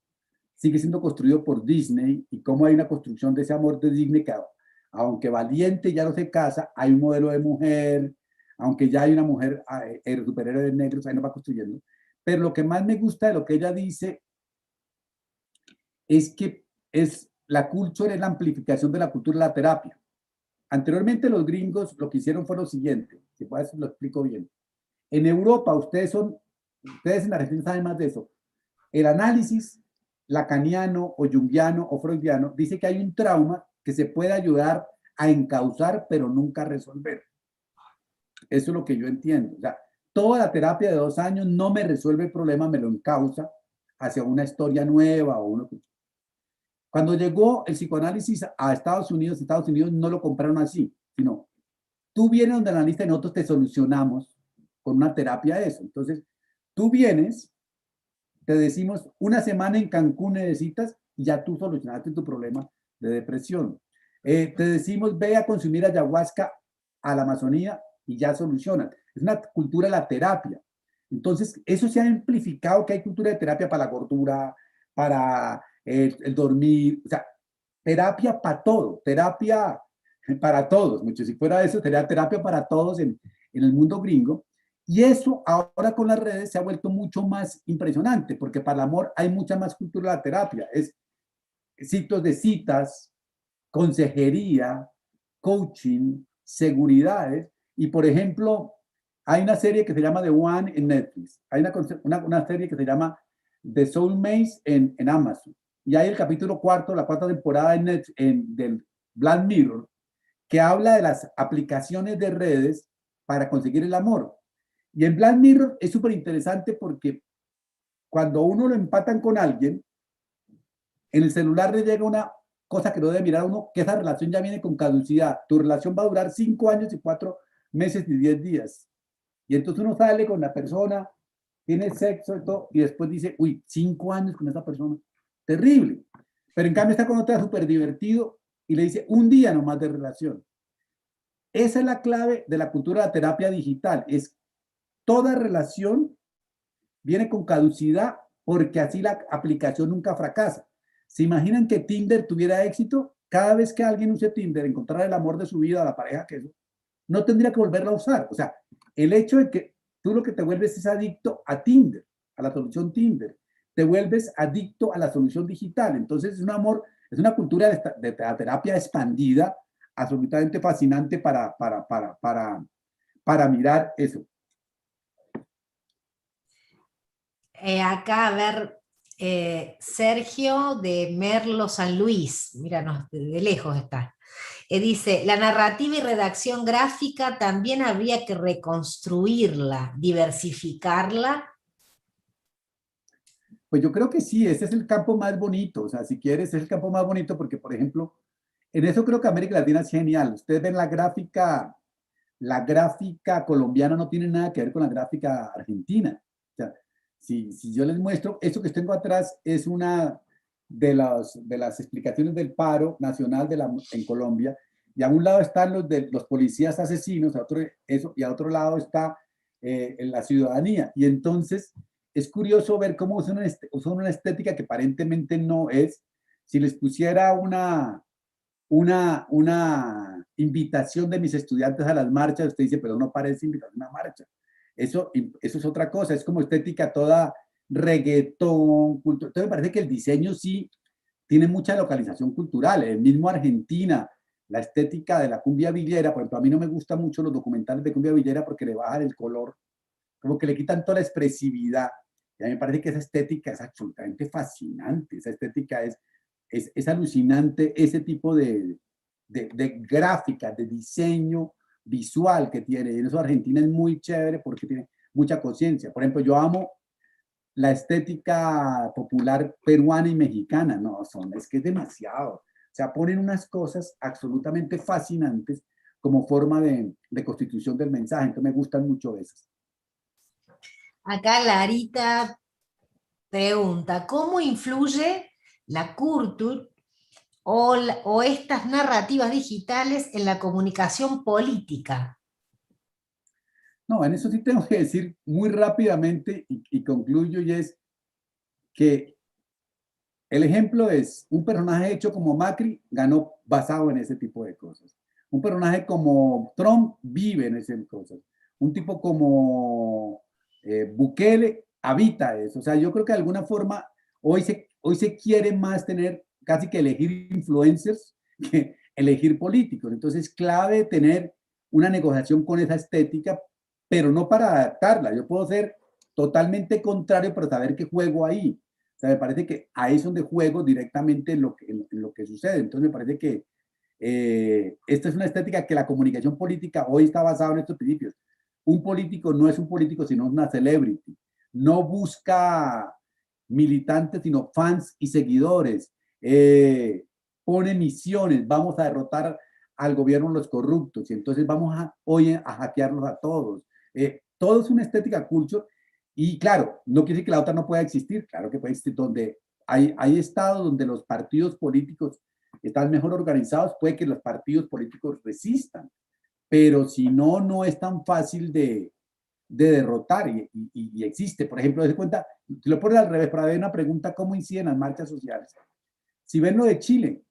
sigue siendo construido por Disney y cómo hay una construcción de ese amor de Disney que, aunque Valiente ya no se casa, hay un modelo de mujer, aunque ya hay una mujer superhéroe de negros, ahí no va construyendo. Pero lo que más me gusta de lo que ella dice es que la cultura es la amplificación de la cultura de la terapia. Anteriormente los gringos lo que hicieron fue lo siguiente, si puedes lo explico bien. En Europa, ustedes en Argentina saben más de eso. El análisis lacaniano o junguiano o freudiano dice que hay un trauma que se puede ayudar a encauzar, pero nunca resolver. Eso es lo que yo entiendo. O sea, toda la terapia de 2 años no me resuelve el problema, me lo encausa hacia una historia nueva o uno. Cuando llegó el psicoanálisis a Estados Unidos no lo compraron así, sino tú vienes donde el analista y nosotros te solucionamos con una terapia eso. Entonces, tú vienes, te decimos 1 semana en Cancún necesitas y ya tú solucionaste tu problema de depresión. Te decimos ve a consumir ayahuasca a la Amazonía y ya solucionan. Es una cultura de la terapia. Entonces, eso se ha amplificado, que hay cultura de terapia para la gordura, para el dormir, o sea, terapia para todo, terapia para todos. Mucho, si fuera eso, sería terapia para todos en el mundo gringo. Y eso ahora con las redes se ha vuelto mucho más impresionante, porque para el amor hay mucha más cultura de la terapia. Es sitios de citas, consejería, coaching, seguridades. Y por ejemplo, hay una serie que se llama The One en Netflix. Hay una serie que se llama The Soulmates en Amazon. Y hay el capítulo 4, la 4ª temporada del Black Mirror, que habla de las aplicaciones de redes para conseguir el amor. Y en Black Mirror es súper interesante porque cuando uno lo empatan con alguien, en el celular le llega una cosa que no debe mirar uno, que esa relación ya viene con caducidad. Tu relación va a durar 5 años y 4 meses y 10 días. Y entonces uno sale con la persona, tiene sexo y todo, y después dice, uy, 5 años con esa persona. Terrible. Pero en cambio está con otra súper divertido y le dice 1 día nomás de relación. Esa es la clave de la cultura de la terapia digital. Es toda relación viene con caducidad porque así la aplicación nunca fracasa. ¿Se imaginan que Tinder tuviera éxito? Cada vez que alguien use Tinder, encontrar el amor de su vida, la pareja que eso, no tendría que volverla a usar. O sea, el hecho de que tú lo que te vuelves es adicto a Tinder, a la solución Tinder, te vuelves adicto a la solución digital. Entonces es un amor, es una cultura de la terapia expandida, absolutamente fascinante para mirar eso. Acá, a ver, Sergio de Merlo San Luis, míranos, de lejos está. Dice, la narrativa y redacción gráfica también habría que reconstruirla, diversificarla. Pues yo creo que sí, ese es el campo más bonito, o sea, si quieres, es el campo más bonito porque, por ejemplo, en eso creo que América Latina es genial. Ustedes ven la gráfica colombiana no tiene nada que ver con la gráfica argentina. O sea, si yo les muestro, esto que tengo atrás es una de las explicaciones del paro nacional en Colombia, y a un lado están los policías asesinos, y a otro lado está en la ciudadanía. Y entonces es curioso ver cómo usan una estética que aparentemente no es. Si les pusiera una invitación de mis estudiantes a las marchas, usted dice, pero no parece invitación a una marcha. Eso es otra cosa, es como estética toda reggaetón, cultura. Entonces me parece que el diseño sí tiene mucha localización cultural. El mismo Argentina, la estética de la cumbia villera, por ejemplo, a mí no me gustan mucho los documentales de cumbia villera porque le bajan el color, como que le quitan toda la expresividad. Y a mí me parece que esa estética es absolutamente fascinante, esa estética es alucinante, ese tipo de gráfica, de diseño visual que tiene. Y eso Argentina es muy chévere porque tiene mucha conciencia. Por ejemplo, yo amo la estética popular peruana y mexicana. No, es que es demasiado. O sea, ponen unas cosas absolutamente fascinantes como forma de constitución del mensaje. Entonces me gustan mucho esas. Acá Larita pregunta, ¿cómo influye la cultura o estas narrativas digitales en la comunicación política? No, en eso sí tengo que decir muy rápidamente y concluyo, y es que el ejemplo es un personaje hecho como Macri ganó basado en ese tipo de cosas. Un personaje como Trump vive en esas cosas. Un tipo como Bukele habita eso. O sea, yo creo que de alguna forma hoy se quiere más tener casi que elegir influencers que elegir políticos. Entonces es clave tener una negociación con esa estética, pero no para adaptarla. Yo puedo ser totalmente contrario, pero saber qué juego ahí. O sea, me parece que ahí es donde juego directamente en lo que sucede. Entonces me parece que esta es una estética que la comunicación política hoy está basada en estos principios. Un político no es un político, sino una celebrity. No busca militantes, sino fans y seguidores. Pone misiones, vamos a derrotar al gobierno los corruptos, y entonces vamos hoy a hackearlos a todos. Todo es una estética culture. Y claro, no quiere decir que la otra no pueda existir, claro que puede existir, donde hay estados donde los partidos políticos están mejor organizados, puede que los partidos políticos resistan, pero si no, no es tan fácil de derrotar y existe. Por ejemplo, de cuenta, si lo pones al revés, para ver una pregunta, ¿cómo inciden las marchas sociales? Si ven lo de Chile,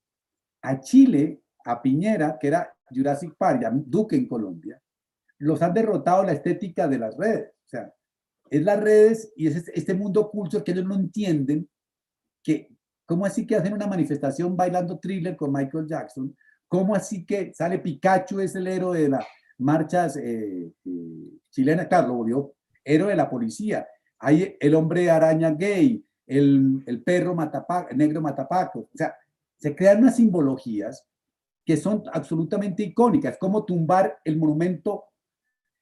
a Piñera, que era Jurassic Park, ya Duque en Colombia, los han derrotado la estética de las redes. O sea, es las redes y es este mundo culto que ellos no entienden, que cómo así que hacen una manifestación bailando Thriller con Michael Jackson, cómo así que sale Pikachu, es el héroe de las marchas chilenas, claro, lo volvió héroe de la policía, hay el hombre araña gay, el perro matapaco, el negro matapaco, o sea, se crean unas simbologías que son absolutamente icónicas, como tumbar el monumento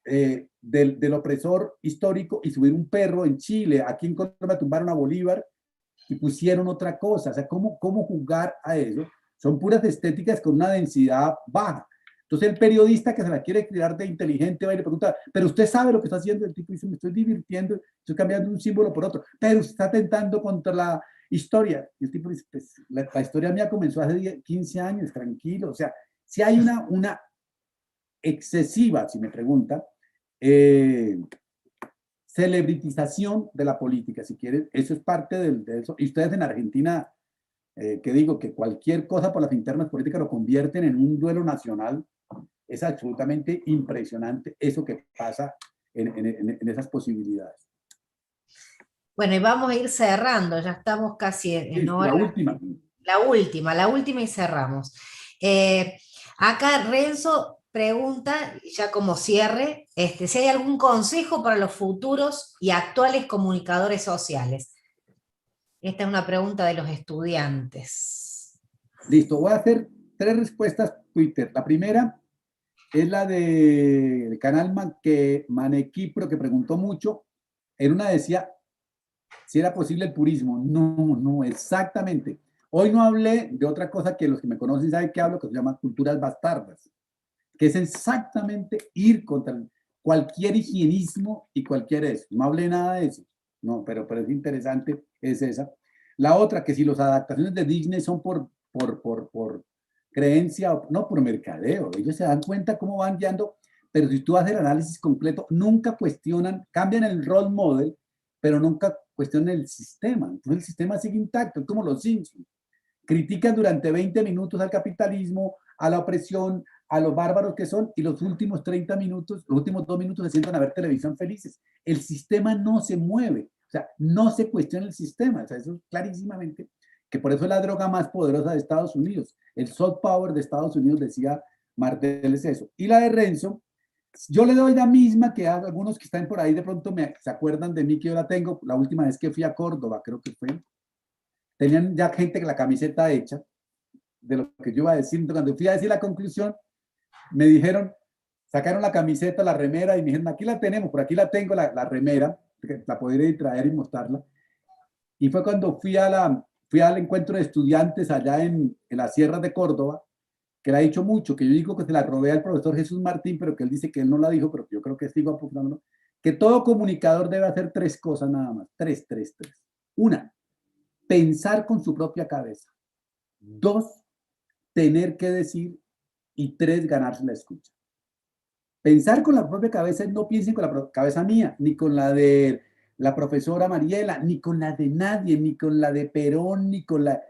del opresor histórico y subir un perro en Chile. Aquí en Colombia tumbaron a Bolívar y pusieron otra cosa. O sea, ¿cómo jugar a eso? Son puras estéticas con una densidad baja. Entonces el periodista que se la quiere tirar de inteligente va y le pregunta, pero usted sabe lo que está haciendo. El tipo dice, me estoy divirtiendo, estoy cambiando un símbolo por otro, pero usted está atentando contra la historia. Y el tipo dice, pues la historia mía comenzó hace 15 años, tranquilo. O sea, si hay una excesiva, si me pregunta, celebritización de la política, si quieren, eso es parte de eso. Y ustedes en Argentina, que digo que cualquier cosa por las internas políticas lo convierten en un duelo nacional, es absolutamente impresionante eso que pasa en esas posibilidades. Bueno, y vamos a ir cerrando, ya estamos casi en Sí, hora. la última. La última y cerramos. Acá Renzo pregunta, ya como cierre, si hay algún consejo para los futuros y actuales comunicadores sociales. Esta es una pregunta de los estudiantes. Listo, voy a hacer 3 respuestas Twitter. La primera es la del canal Manequipro, que preguntó mucho. En una decía si era posible el purismo. No, no, exactamente. Hoy no hablé de otra cosa que los que me conocen saben que hablo, que se llama culturas bastardas, que es exactamente ir contra cualquier higienismo y cualquier eso. No hablé nada de eso, no, pero es interesante, es esa. La otra, que si las adaptaciones de Disney son por creencia, no por mercadeo, ellos se dan cuenta cómo van guiando, pero si tú haces el análisis completo, nunca cuestionan, cambian el role model, pero nunca cuestionan el sistema. Entonces el sistema sigue intacto, es como los Simpsons. Critican durante 20 minutos al capitalismo, a la opresión, a los bárbaros que son, y los últimos 30 minutos, los últimos 2 minutos se sientan a ver televisión felices. El sistema no se mueve, o sea, no se cuestiona el sistema, o sea, eso es clarísimamente, que por eso es la droga más poderosa de Estados Unidos. El soft power de Estados Unidos, decía Martel, es eso. Y la de Renzo, yo le doy la misma que a algunos que están por ahí, de pronto se acuerdan de mí, que yo la tengo, la última vez que fui a Córdoba, creo que fue, tenían ya gente con la camiseta hecha de lo que yo iba a decir. Cuando fui a decir la conclusión, me dijeron, sacaron la camiseta, la remera, y me dijeron, aquí la tenemos, por aquí la tengo, la remera, la podré traer y mostrarla. Y fue cuando fui al encuentro de estudiantes allá en las sierras de Córdoba, que le ha dicho mucho, que yo digo que se la robé al profesor Jesús Martín, pero que él dice que él no la dijo, pero yo creo que sigo apuntándolo, que todo comunicador debe hacer 3 cosas nada más, 3. Una, pensar con su propia cabeza. 2, tener que decir. Y 3, ganarse la escucha. Pensar con la propia cabeza, no piensen con la cabeza mía, ni con la de la profesora Mariela, ni con la de nadie, ni con la de Perón, ni con la...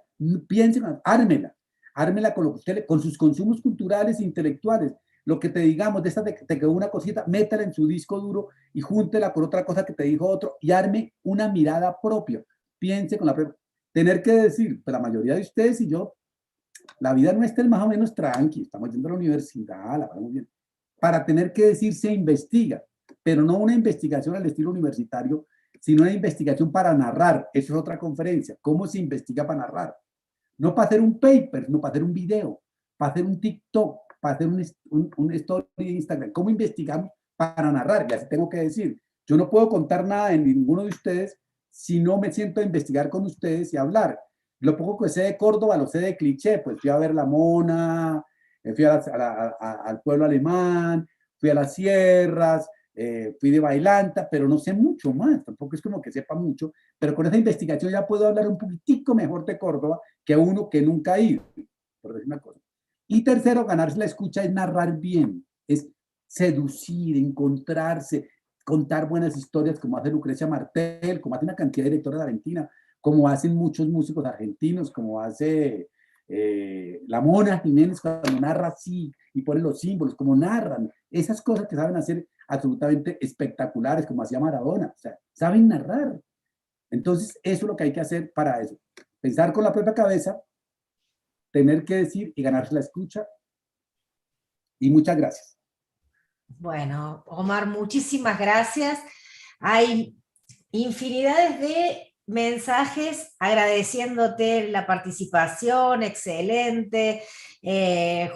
Piensen, ármela con lo que usted, con sus consumos culturales e intelectuales. Lo que te digamos, de esta te quedó una cosita, métela en su disco duro y júntela con otra cosa que te dijo otro y arme una mirada propia. Piense con la propia... Tener que decir, pues la mayoría de ustedes y yo, la vida nuestra es más o menos tranqui, estamos yendo a la universidad, la vamos bien. Para tener que decir se investiga, pero no una investigación al estilo universitario, sino una investigación para narrar. Eso es otra conferencia. ¿Cómo se investiga para narrar? No para hacer un paper, no para hacer un video, para hacer un TikTok, para hacer un story de Instagram. ¿Cómo investigamos para narrar? Ya se tengo que decir. Yo no puedo contar nada en ninguno de ustedes si no me siento a investigar con ustedes y hablar. Lo poco que sé de Córdoba lo sé de cliché, pues fui a ver la Mona, fui al pueblo alemán, fui a las sierras, fui de bailanta, pero no sé mucho más, tampoco es como que sepa mucho, pero con esa investigación ya puedo hablar un poquitico mejor de Córdoba que uno que nunca ha ido, por decir una cosa. Y tercero, ganarse la escucha es narrar bien, es seducir, encontrarse, contar buenas historias como hace Lucrecia Martel, como hace una cantidad de directores de Argentina, como hacen muchos músicos argentinos, como hace la Mona Jiménez cuando narra así y pone los símbolos, como narran, esas cosas que saben hacer absolutamente espectaculares, como hacía Maradona, o sea, saben narrar. Entonces, eso es lo que hay que hacer para eso. Pensar con la propia cabeza, tener que decir y ganarse la escucha. Y muchas gracias. Bueno, Omar, muchísimas gracias. Hay infinidades de mensajes agradeciéndote la participación, excelente.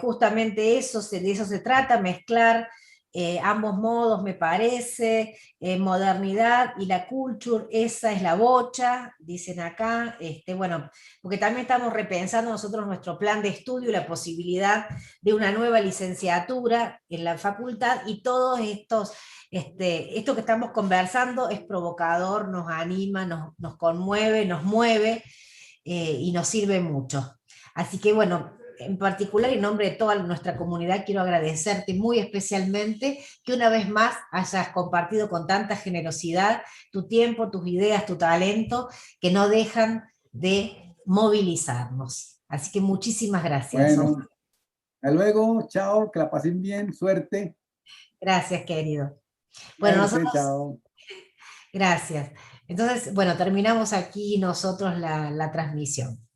Justamente eso, de eso se trata, mezclar ambos modos, me parece, modernidad y la culture, esa es la bocha, dicen acá. Bueno, porque también estamos repensando nosotros nuestro plan de estudio y la posibilidad de una nueva licenciatura en la facultad, y todos estos esto que estamos conversando es provocador, nos anima, nos conmueve, nos mueve y nos sirve mucho. Así que bueno, en particular, en nombre de toda nuestra comunidad, quiero agradecerte muy especialmente que una vez más hayas compartido con tanta generosidad tu tiempo, tus ideas, tu talento, que no dejan de movilizarnos. Así que muchísimas gracias. Bueno, hasta luego, chao, que la pasen bien, suerte. Gracias, querido. Bueno, Suerte, nosotros, chao. gracias. Entonces, bueno, terminamos aquí nosotros la transmisión.